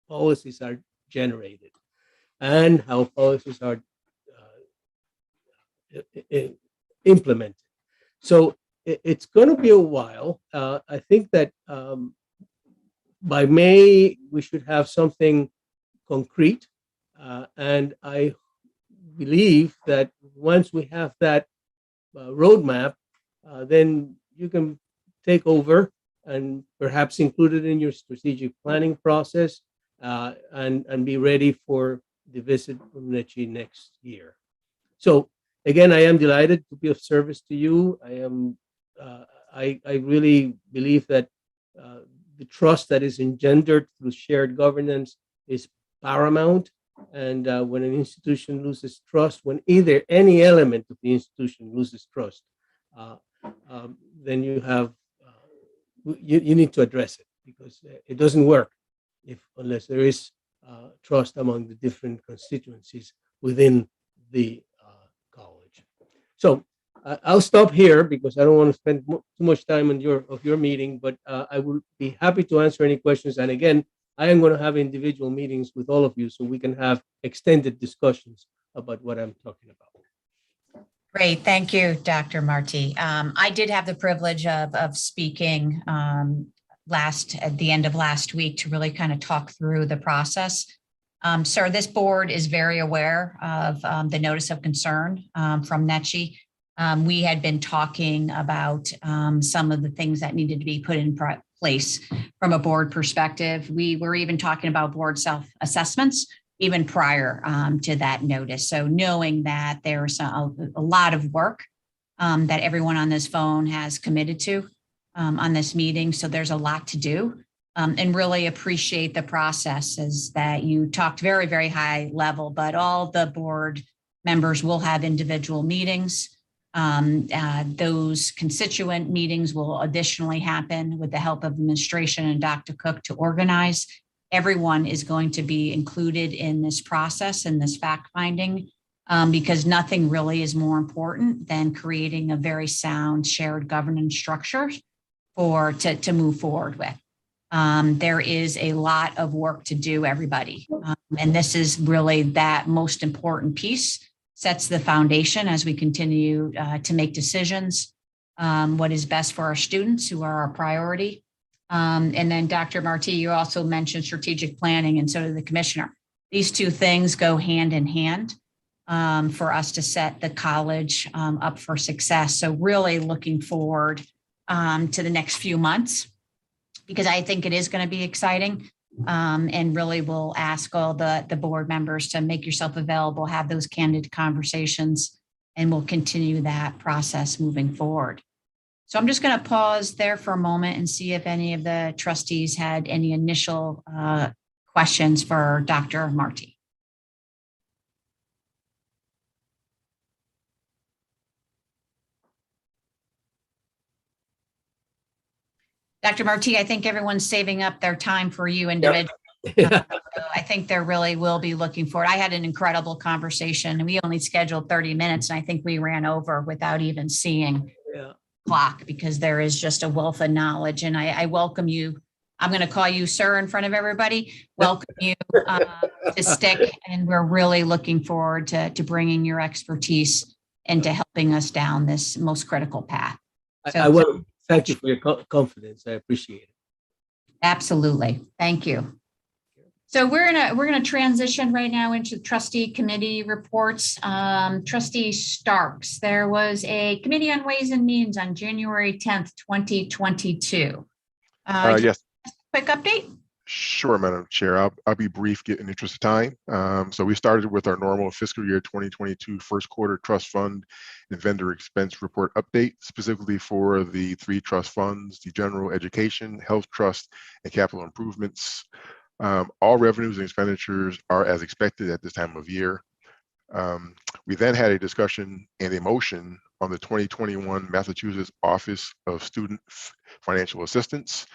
policies are generated and how policies are implemented. So it's going to be a while. I think that by May, we should have something concrete. And I believe that once we have that roadmap, then you can take over and perhaps include it in your strategic planning process and be ready for the visit from NECHI next year. So again, I am delighted to be of service to you. I really believe that the trust that is engendered through shared governance is paramount. And when an institution loses trust, when either any element of the institution loses trust, then you have you need to address it, because it doesn't work unless there is trust among the different constituencies within the college. So I'll stop here because I don't want to spend too much time on your meeting, but I will be happy to answer any questions. And again, I am going to have individual meetings with all of you so we can have extended discussions about what I'm talking about. Great. Thank you, Dr. Marti. I did have the privilege of speaking at the end of last week to really kind of talk through the process. Sir, this board is very aware of the notice of concern from NECHI. We had been talking about some of the things that needed to be put in place from a board perspective. We were even talking about board self-assessments even prior to that notice. So knowing that there's a lot of work that everyone on this phone has committed to on this meeting. So there's a lot to do, and really appreciate the processes that you talked very, very high level, but all the board members will have individual meetings. Those constituent meetings will additionally happen with the help of administration and Dr. Cook to organize. Everyone is going to be included in this process and this fact finding, because nothing really is more important than creating a very sound shared governance structure to move forward with. There is a lot of work to do, everybody. And this is really that most important piece, sets the foundation as we continue to make decisions, what is best for our students who are our priority. And then Dr. Marti, you also mentioned strategic planning, and so did the commissioner. These two things go hand in hand for us to set the college up for success. So really looking forward to the next few months, because I think it is going to be exciting. And really will ask all the board members to make yourself available, have those candid conversations, and we'll continue that process moving forward. So I'm just going to pause there for a moment and see if any of the trustees had any initial questions for Dr. Marti. Dr. Marti, I think everyone's saving up their time for you individually. I think there really will be looking forward. I had an incredible conversation and we only scheduled 30 minutes and I think we ran over without even seeing Yeah. clock because there is just a wealth of knowledge and I welcome you. I'm going to call you sir in front of everybody. Welcome you to stick and we're really looking forward to bringing your expertise and to helping us down this most critical path. I will thank you for your confidence. I appreciate it. Absolutely. Thank you. So we're gonna transition right now into trustee committee reports. Trustee Starks, there was a committee on Ways and Means on January 10th, 2022. Yes, Quick update? sure, Madam Chair. I'll be brief in the interest of time. So we started with our normal fiscal year 2022 first quarter trust fund and vendor expense report update, specifically for the 3 trust funds, the General Education, Health Trust, and Capital Improvements. All revenues and expenditures are as expected at this time of year. We then had a discussion and a motion on the 2021 Massachusetts Office of Student Financial Assistance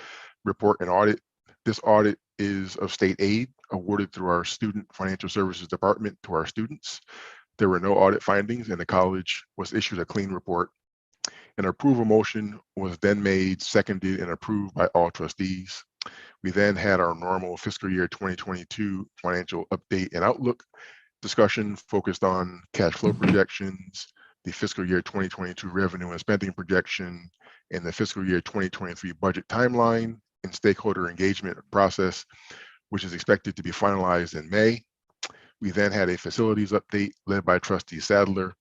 report and audit. This audit is of state aid awarded through our Student Financial Services Department to our students. There were no audit findings and the college was issued a clean report. An approval motion was then made, seconded, and approved by all trustees. We then had our normal fiscal year 2022 financial update and outlook discussion focused on cash flow projections, the fiscal year 2022 revenue and spending projection, and the fiscal year 2023 budget timeline and stakeholder engagement process, which is expected to be finalized in May. We then had a facilities update led by Trustee Sadler,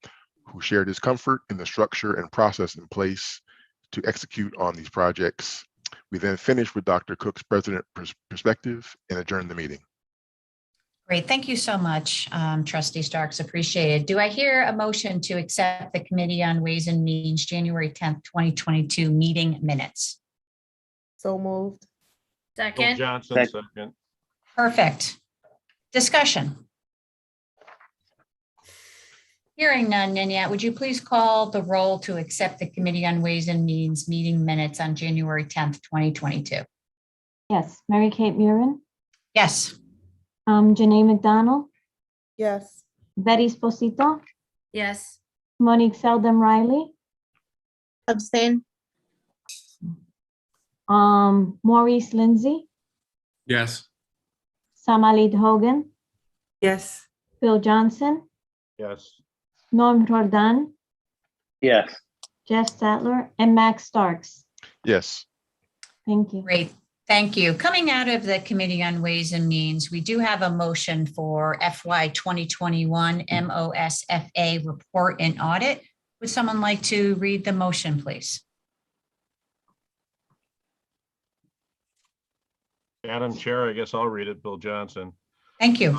who shared his comfort in the structure and process in place to execute on these projects. We then finished with Dr. Cook's president perspective and adjourned the meeting. Great. Thank you so much, Trustee Starks. Appreciate it. Do I hear a motion to accept the Committee on Ways and Means January 10th, 2022 meeting minutes? So moved. Bill Second. Johnson, second. Perfect. Discussion. Hearing none, Nanette, would you please call the roll to accept the Committee on Ways and Means meeting minutes on January 10th, 2022? Yes, Mary Kate Murin, Yes. Janae McDonald, Yes. Betty Esposito, Yes. Monique Seldom Riley, Abstain? Maurice Lindsay, Yes. Samalid Hogan, Yes. Bill Johnson, Yes. Norm Jordan, Yes. Jeff Sattler, and Max Starks. Yes. Thank you. Great. Thank you. Coming out of the Committee on Ways and Means, we do have a motion for FY 2021 MOSFA report and audit. Would someone like to read the motion, please? Madam Chair, I guess I'll read it. Bill Johnson. Thank you.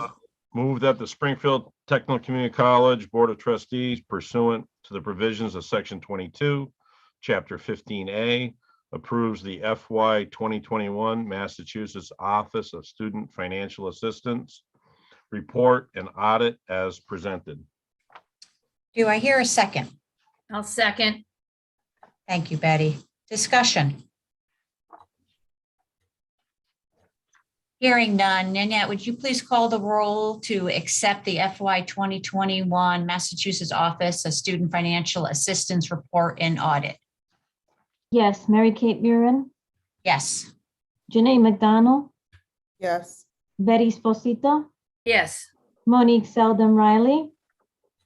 Move that the Springfield Technical Community College Board of Trustees, pursuant to the provisions of Section 22, Chapter 15A, approves the FY 2021 Massachusetts Office of Student Financial Assistance report and audit as presented. Do I hear a second? I'll second. Thank you, Betty. Discussion. Hearing none. Nanette, would you please call the roll to accept the FY 2021 Massachusetts Office of Student Financial Assistance report and audit? Yes, Mary Kate Murin, Yes. Janae McDonald, Yes. Betty Esposito, Yes. Monique Seldom Riley,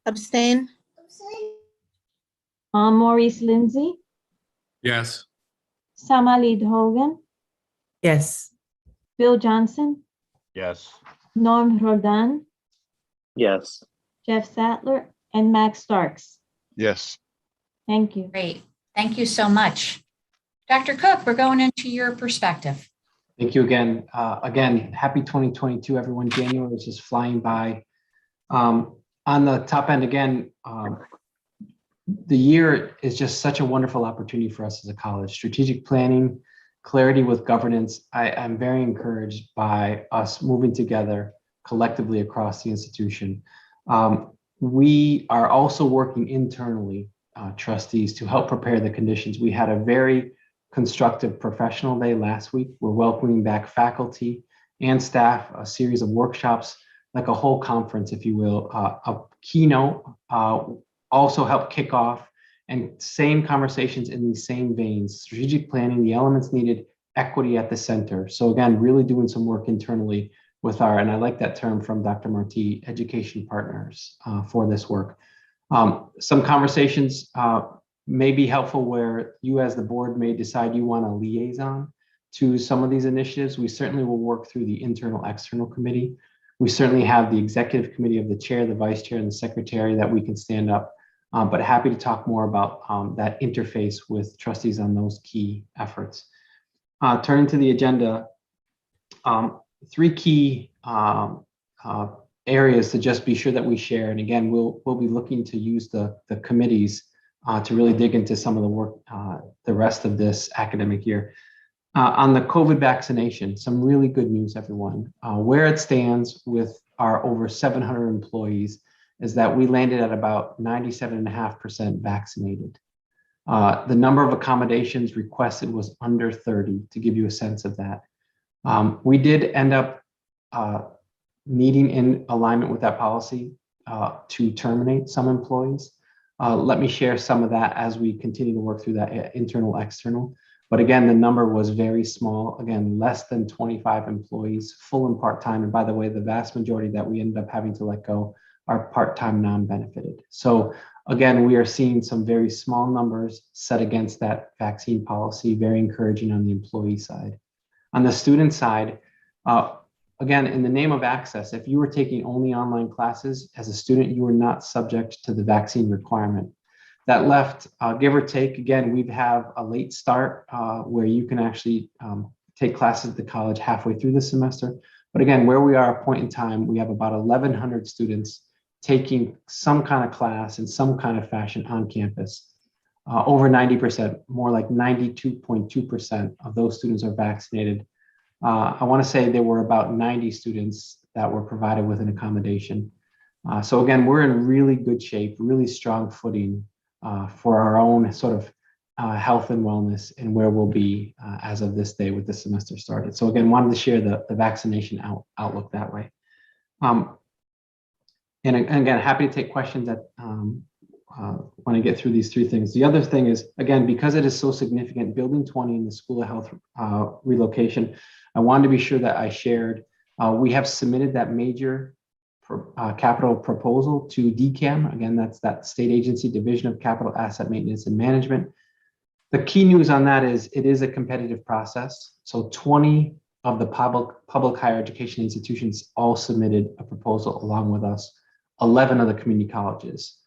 Abstain? Maurice Lindsay, Yes. Samalid Hogan, Yes. Bill Johnson, Yes. Norm Jordan, Yes. Jeff Sattler, and Max Starks. Yes. Thank you. Great. Thank you so much. Dr. Cook, we're going into your perspective. Thank you again. Again, happy 2022, everyone. January is just flying by. On the top end, again, the year is just such a wonderful opportunity for us as a college. Strategic planning, clarity with governance. I'm very encouraged by us moving together collectively across the institution. We are also working internally, trustees, to help prepare the conditions. We had a very constructive professional day last week. We're welcoming back faculty and staff a series of workshops, like a whole conference, if you will, a keynote, also help kick off, and same conversations in these same veins, strategic planning, the elements needed, equity at the center. So again, really doing some work internally with our, and I like that term from Dr. Marti, education partners for this work. Some conversations may be helpful where you as the board may decide you want a liaison to some of these initiatives. We certainly will work through the internal external committee. We certainly have the executive committee of the chair, the vice chair, and the secretary that we can stand up, but happy to talk more about that interface with trustees on those key efforts. Turning to the agenda, 3 key areas to just be sure that we share. And again, we'll be looking to use the committees to really dig into some of the work the rest of this academic year. On the COVID vaccination, some really good news, everyone. Where it stands with our over 700 employees is that we landed at about 97.5% vaccinated. The number of accommodations requested was under 30, to give you a sense of that. We did end up needing, in alignment with that policy, to terminate some employees. Let me share some of that as we continue to work through that internal, external. But again, the number was very small. Again, less than 25 employees, full and part-time. And by the way, the vast majority that we ended up having to let go are part-time, non-benefited. So again, we are seeing some very small numbers set against that vaccine policy, very encouraging on the employee side. On the student side, again, in the name of access, if you were taking only online classes as a student, you were not subject to the vaccine requirement. That left, give or take, again, we have a late start where you can actually take classes at the college halfway through the semester. But again, where we are at a point in time, we have about 1,100 students taking some kind of class in some kind of fashion on campus. Over 90%, more like 92.2% of those students are vaccinated. I want to say there were about 90 students that were provided with an accommodation. So again, we're in really good shape, really strong footing for our own sort of health and wellness and where we'll be as of this day with the semester started. So again, wanted to share the vaccination outlook that way. And again, happy to take questions that when I get through these 3 things. The other thing is, again, because it is so significant, Building 20 in the School of Health relocation, I wanted to be sure that I shared, we have submitted that major capital proposal to DCAM. Again, that's that state agency, Division of Capital Asset Maintenance and Management. The key news on that is it is a competitive process. So 20 of the public higher education institutions all submitted a proposal along with us, 11 of the community colleges.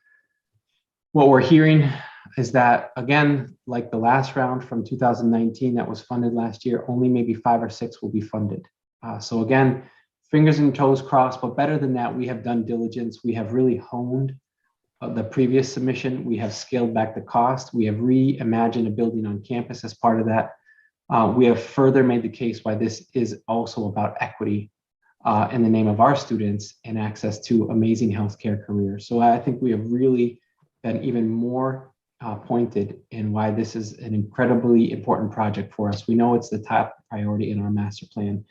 What we're hearing is that, again, like the last round from 2019 that was funded last year, only maybe 5 or 6 will be funded. So again, fingers and toes crossed, but better than that, we have done diligence. We have really honed the previous submission. We have scaled back the cost. We have reimagined a building on campus as part of that. We have further made the case why this is also about equity in the name of our students and access to amazing healthcare careers. So I think we have really been even more pointed in why this is an incredibly important project for us. We know it's the top priority in our master plan.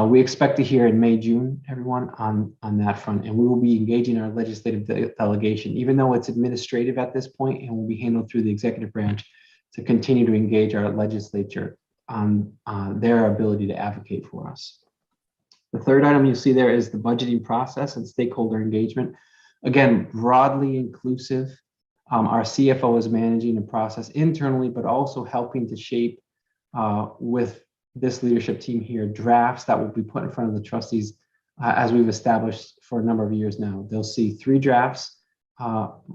We expect to hear in May, June, everyone, on that front, and we will be engaging our legislative delegation, even though it's administrative at this point and will be handled through the executive branch, to continue to engage our legislature on their ability to advocate for us. The third item you see there is the budgeting process and stakeholder engagement. Again, broadly inclusive. Our CFO is managing the process internally, but also helping to shape with this leadership team here, drafts that will be put in front of the trustees as we've established for a number of years now. They'll see 3 drafts,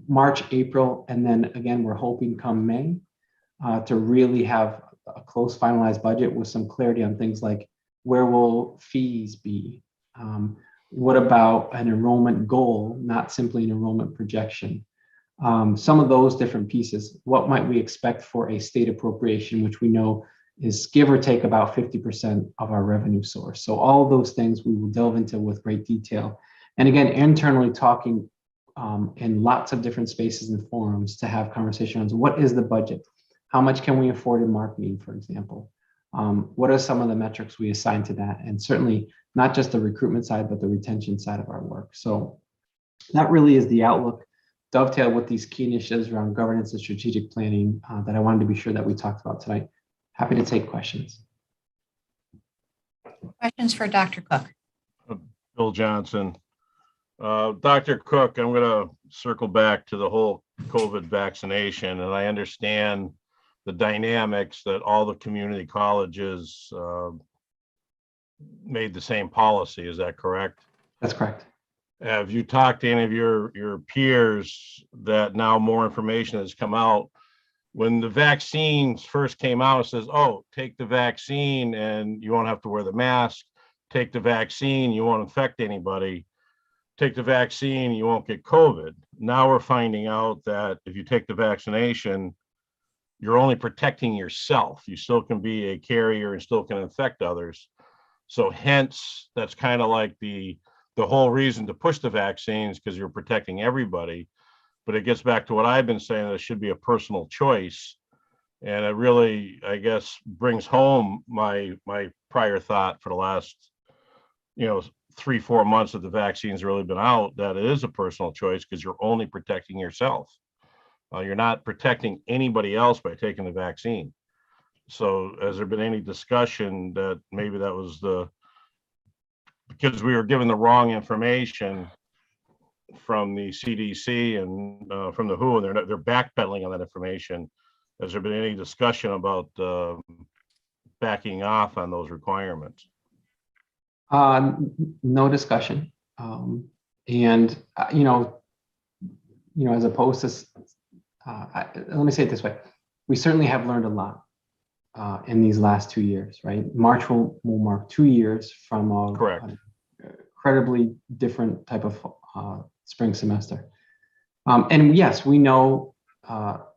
March, April, and then again, we're hoping come May to really have a close finalized budget with some clarity on things like where will fees be? What about an enrollment goal, not simply an enrollment projection? Some of those different pieces. What might we expect for a state appropriation, which we know is give or take about 50% of our revenue source. So all of those things we will delve into with great detail. And again, internally talking in lots of different spaces and forums to have conversations. What is the budget? How much can we afford in marketing, for example? what are some of the metrics we assign to that? And certainly not just the recruitment side, but the retention side of our work. So that really is the outlook, dovetailed with these key initiatives around governance and strategic planning that I wanted to be sure that we talked about tonight. Happy to take questions. Questions for Dr. Cook? Bill Johnson. Dr. Cook, I'm going to circle back to the whole COVID vaccination, and I understand the dynamics that all the community colleges made the same policy. Is that correct? That's correct. Have you talked to any of your peers that now more information has come out? When the vaccines first came out, it says, oh, take the vaccine and you won't have to wear the mask. Take the vaccine, you won't infect anybody. Take the vaccine, you won't get COVID. Now we're finding out that if you take the vaccination, you're only protecting yourself. You still can be a carrier and still can infect others. So hence, that's kind of like the whole reason to push the vaccines, because you're protecting everybody. But it gets back to what I've been saying, that it should be a personal choice. And it really, I guess, brings home my prior thought for the last, 3-4 months that the vaccine's really been out, that it is a personal choice because you're only protecting yourself. You're not protecting anybody else by taking the vaccine. So has there been any discussion that maybe that was because we were given the wrong information from the CDC and from the WHO, and they're backpedaling on that information? Has there been any discussion about backing off on those requirements? No discussion. And as opposed to, let me say it this way: we certainly have learned a lot in these last 2 years. Right, March will mark 2 years from an incredibly different type of spring semester. And yes, we know,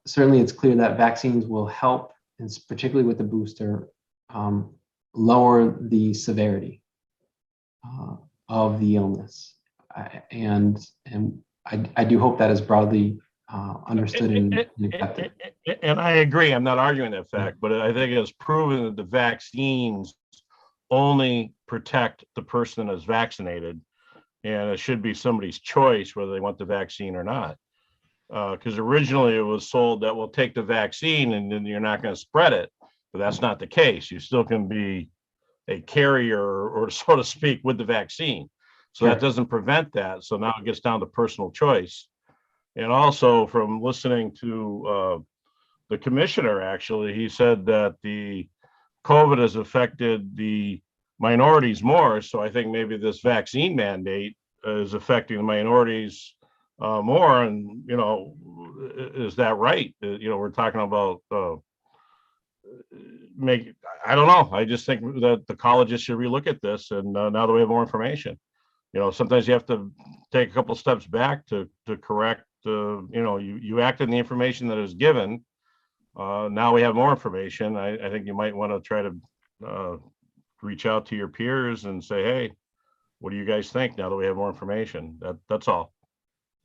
certainly it's clear that vaccines will help, and particularly with the booster, lower the severity of the illness. And I do hope that is broadly understood and accepted. And I agree, I'm not arguing that fact, but I think it's proven that the vaccines only protect the person that is vaccinated, and it should be somebody's choice whether they want the vaccine or not. Because originally it was sold that we'll take the vaccine and then you're not going to spread it, but that's not the case. You still can be a carrier, or so to speak, with the vaccine. So that doesn't prevent that. So now it gets down to personal choice. And also, from listening to the commissioner, actually, he said that the COVID has affected the minorities more. So I think maybe this vaccine mandate is affecting the minorities more. And, is that right? We're talking about I don't know. I just think that the colleges should relook at this. And now that we have more information, sometimes you have to take a couple of steps back to correct. You act on the information that is given. Now we have more information. I think you might want to try to reach out to your peers and say, hey, what do you guys think now that we have more information? That's all.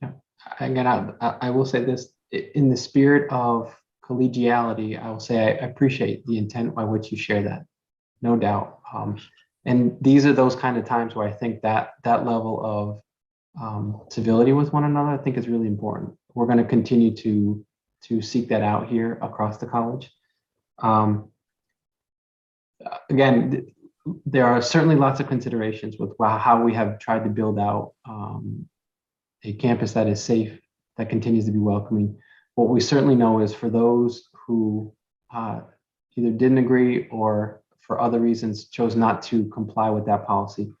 Yeah. Again, I will say this in the spirit of collegiality. I will say I appreciate the intent by which you share that, no doubt. And these are those kind of times where I think that level of civility with one another, I think, is really important. We're going to continue to seek that out here across the college. Again, there are certainly lots of considerations with how we have tried to build out a campus that is safe, that continues to be welcoming. What we certainly know is for those who either didn't agree or for other reasons chose not to comply with that policy,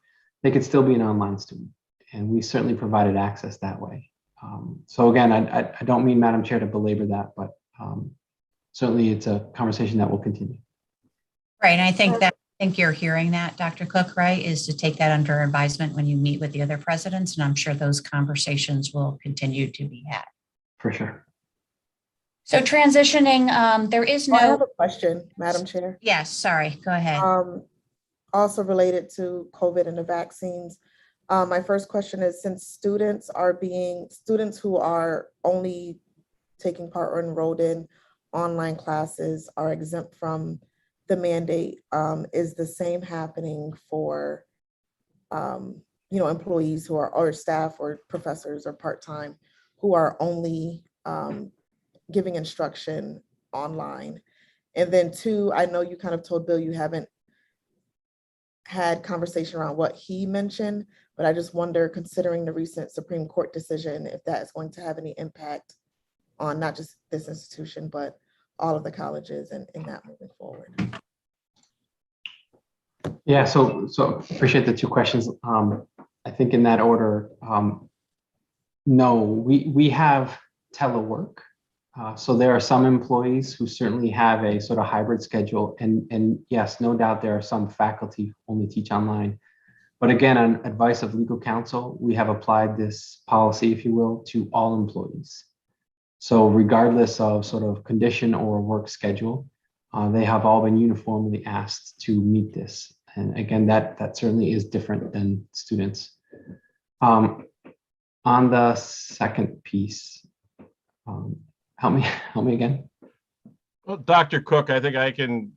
they could still be an online student. And we certainly provided access that way. So again, I don't mean, Madam Chair, to belabor that, but certainly it's a conversation that will continue. Right, and I think you're hearing that, Dr. Cook, right, is to take that under advisement when you meet with the other presidents, and I'm sure those conversations will continue to be had. For sure. So transitioning, there is no. I have a question, Madam Chair. Yes, sorry, go ahead. Also related to COVID and the vaccines. My first question is, since students who are only taking part or enrolled in online classes are exempt from the mandate, is the same happening for, employees who are, or staff or professors or part-time who are only giving instruction online? And then two, I know you kind of told Bill you haven't had conversation around what he mentioned, but I just wonder, considering the recent Supreme Court decision, if that is going to have any impact on not just this institution, but all of the colleges and that moving forward. Yeah, so appreciate the two questions. I think in that order, no, we have telework. So there are some employees who certainly have a sort of hybrid schedule, and yes, no doubt there are some faculty who only teach online. But again, on advice of legal counsel, we have applied this policy, if you will, to all employees. So regardless of sort of condition or work schedule, they have all been uniformly asked to meet this. And again, that certainly is different than students. On the second piece, help me again. Well, Dr. Cook, I think I can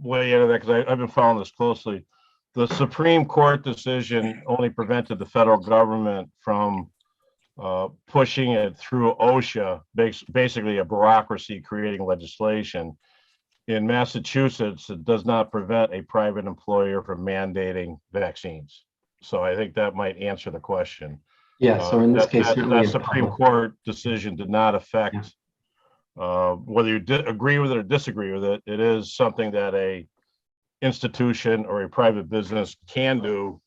weigh into that because I've been following this closely. The Supreme Court decision only prevented the federal government from pushing it through OSHA, basically a bureaucracy creating legislation. In Massachusetts, it does not prevent a private employer from mandating vaccines. So I think that might answer the question. Yeah, so in this case, certainly that Supreme Court decision did not affect whether you agree with it or disagree with it. It is something that a institution or a private business can do,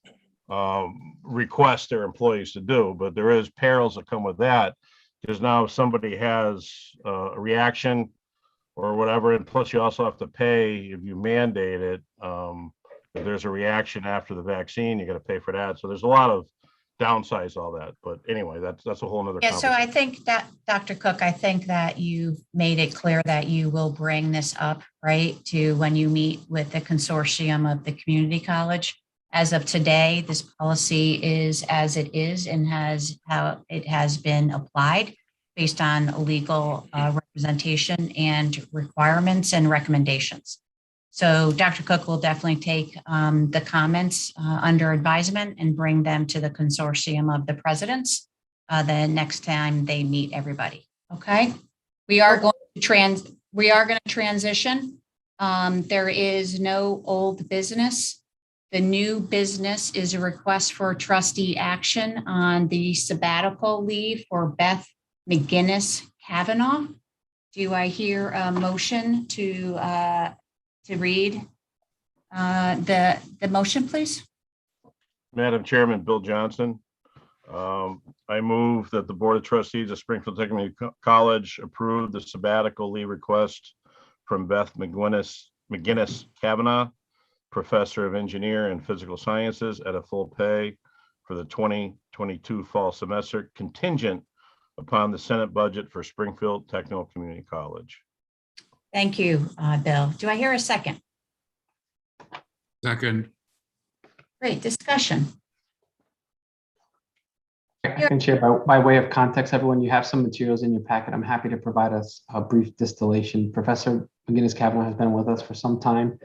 request their employees to do, but there is perils that come with that, because now if somebody has a reaction or whatever, and plus you also have to pay if you mandate it. If there's a reaction after the vaccine, you got to pay for that. So there's a lot of downsides, all that. But anyway, that's a whole nother. Yeah, so I think that, Dr. Cook, I think that you've made it clear that you will bring this up, right, to when you meet with the consortium of the community college. As of today, this policy is as it is and how it has been applied based on legal representation and requirements and recommendations. So Dr. Cook will definitely take the comments under advisement and bring them to the consortium of the presidents the next time they meet everybody. Okay, we are going to transition. There is no old business. The new business is a request for trustee action on the sabbatical leave for Beth McGinnis Kavanaugh. Do I hear a motion to read the motion, please? Madam Chairman, Bill Johnson. I move that the Board of Trustees of Springfield Technical College approve the sabbatical leave request from Beth McGinnis Kavanaugh, Professor of Engineering and Physical Sciences, at a full pay for the 2022 fall semester, contingent upon the Senate budget for Springfield Technical Community College. Thank you, Bill. Do I hear a second? Second. Great discussion. I can share by way of context, everyone, you have some materials in your packet. I'm happy to provide us a brief distillation. Professor McGinnis Kavanaugh has been with us for some time,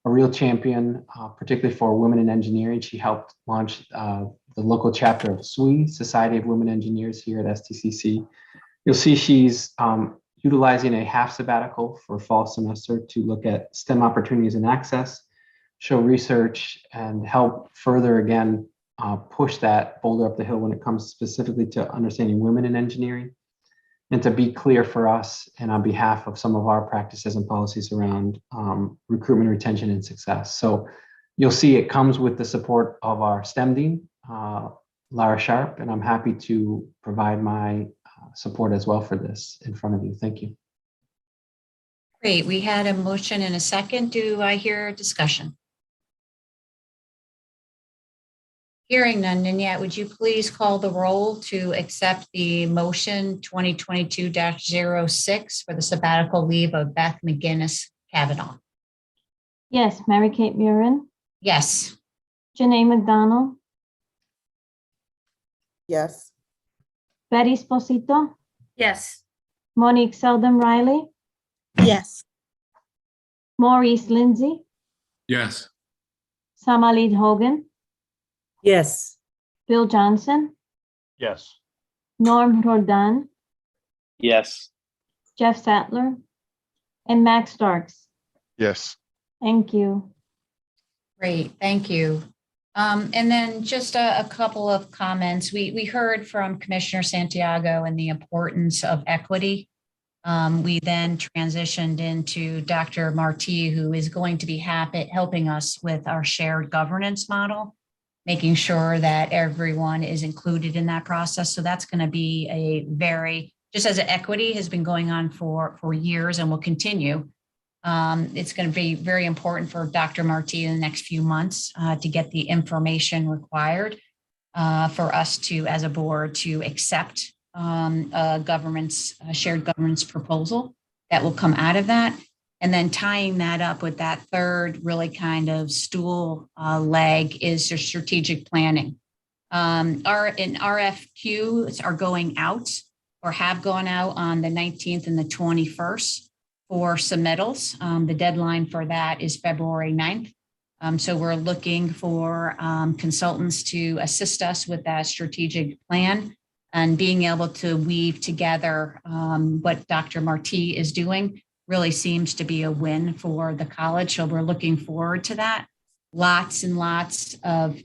a real champion, particularly for women in engineering. She helped launch the local chapter of SWE, Society of Women Engineers, here at STCC. You'll see she's utilizing a half sabbatical for fall semester to look at STEM opportunities and access, show research, and help further, again, push that boulder up the hill when it comes specifically to understanding women in engineering. And to be clear for us and on behalf of some of our practices and policies around recruitment, retention, and success. So you'll see it comes with the support of our STEM Dean, Lara Sharp, and I'm happy to provide my support as well for this in front of you. Thank you. Great. We had a motion and a second. Do I hear a discussion? Hearing none, Nanette, would you please call the roll to accept the motion 2022-06 for the sabbatical leave of Beth McGinnis Kavanaugh? Yes, Mary Kate Murin, Yes. Janae McDonald, Yes. Betty Esposito, Yes. Monique Seldom Riley, Yes. Maurice Lindsay, Yes. Samalid Hogan, Yes. Bill Johnson, Yes. Norm Rodan, Yes. Jeff Sattler, and Max Starks. Yes. Thank you. Great, thank you. And then just a couple of comments. We heard from Commissioner Santiago and the importance of equity. We then transitioned into Dr. Marti, who is going to be helping us with our shared governance model, making sure that everyone is included in that process. So that's going to be a very, just as equity has been going on for years and will continue. It's going to be very important for Dr. Marti in the next few months to get the information required for us to, as a board, to accept a shared governance proposal that will come out of that. And then tying that up with that third really kind of stool leg is your strategic planning. Our RFQs are going out or have gone out on the 19th and the 21st. For submittals. The deadline for that is February 9th. So we're looking for consultants to assist us with that strategic plan and being able to weave together what Dr. Marti is doing really seems to be a win for the college. So we're looking forward to that. Lots and lots of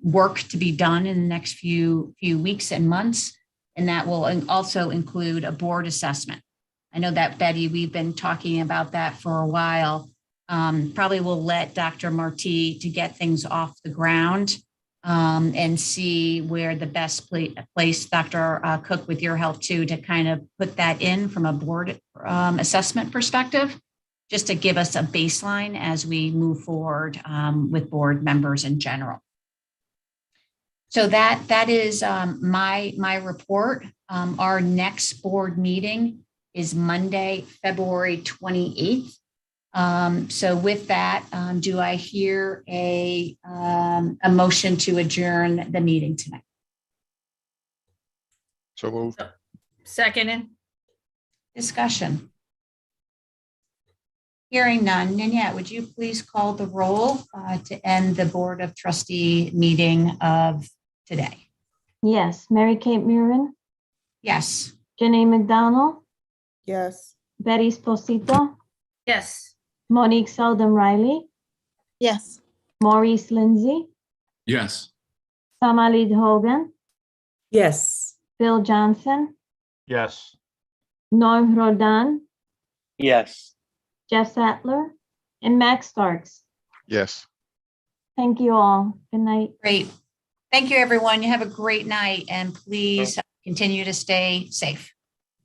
work to be done in the next few weeks and months. And that will also include a board assessment. I know that, Betty, we've been talking about that for a while. Probably will let Dr. Marti to get things off the ground and see where the best place, Dr. Cook, with your help too, to kind of put that in from a board assessment perspective, just to give us a baseline as we move forward with board members in general. So that is my report. Our next board meeting is Monday, February 28th. So with that, do I hear a motion to adjourn the meeting tonight? So moved. Seconded. Discussion. Hearing none. Nanette, would you please call the roll to end the Board of Trustee meeting of today? Yes, Mary Kate Murin, Yes. Janae McDonald, Yes. Betty Esposito, Yes. Monique Seldom Riley, Yes. Maurice Lindsay, Yes. Samalid Hogan, Yes. Bill Johnson, Yes. Norm Rodan, Yes. Jeff Sattler, and Max Starks. Yes. Thank you all. Good night. Great. Thank you, everyone. You have a great night, and please continue to stay safe.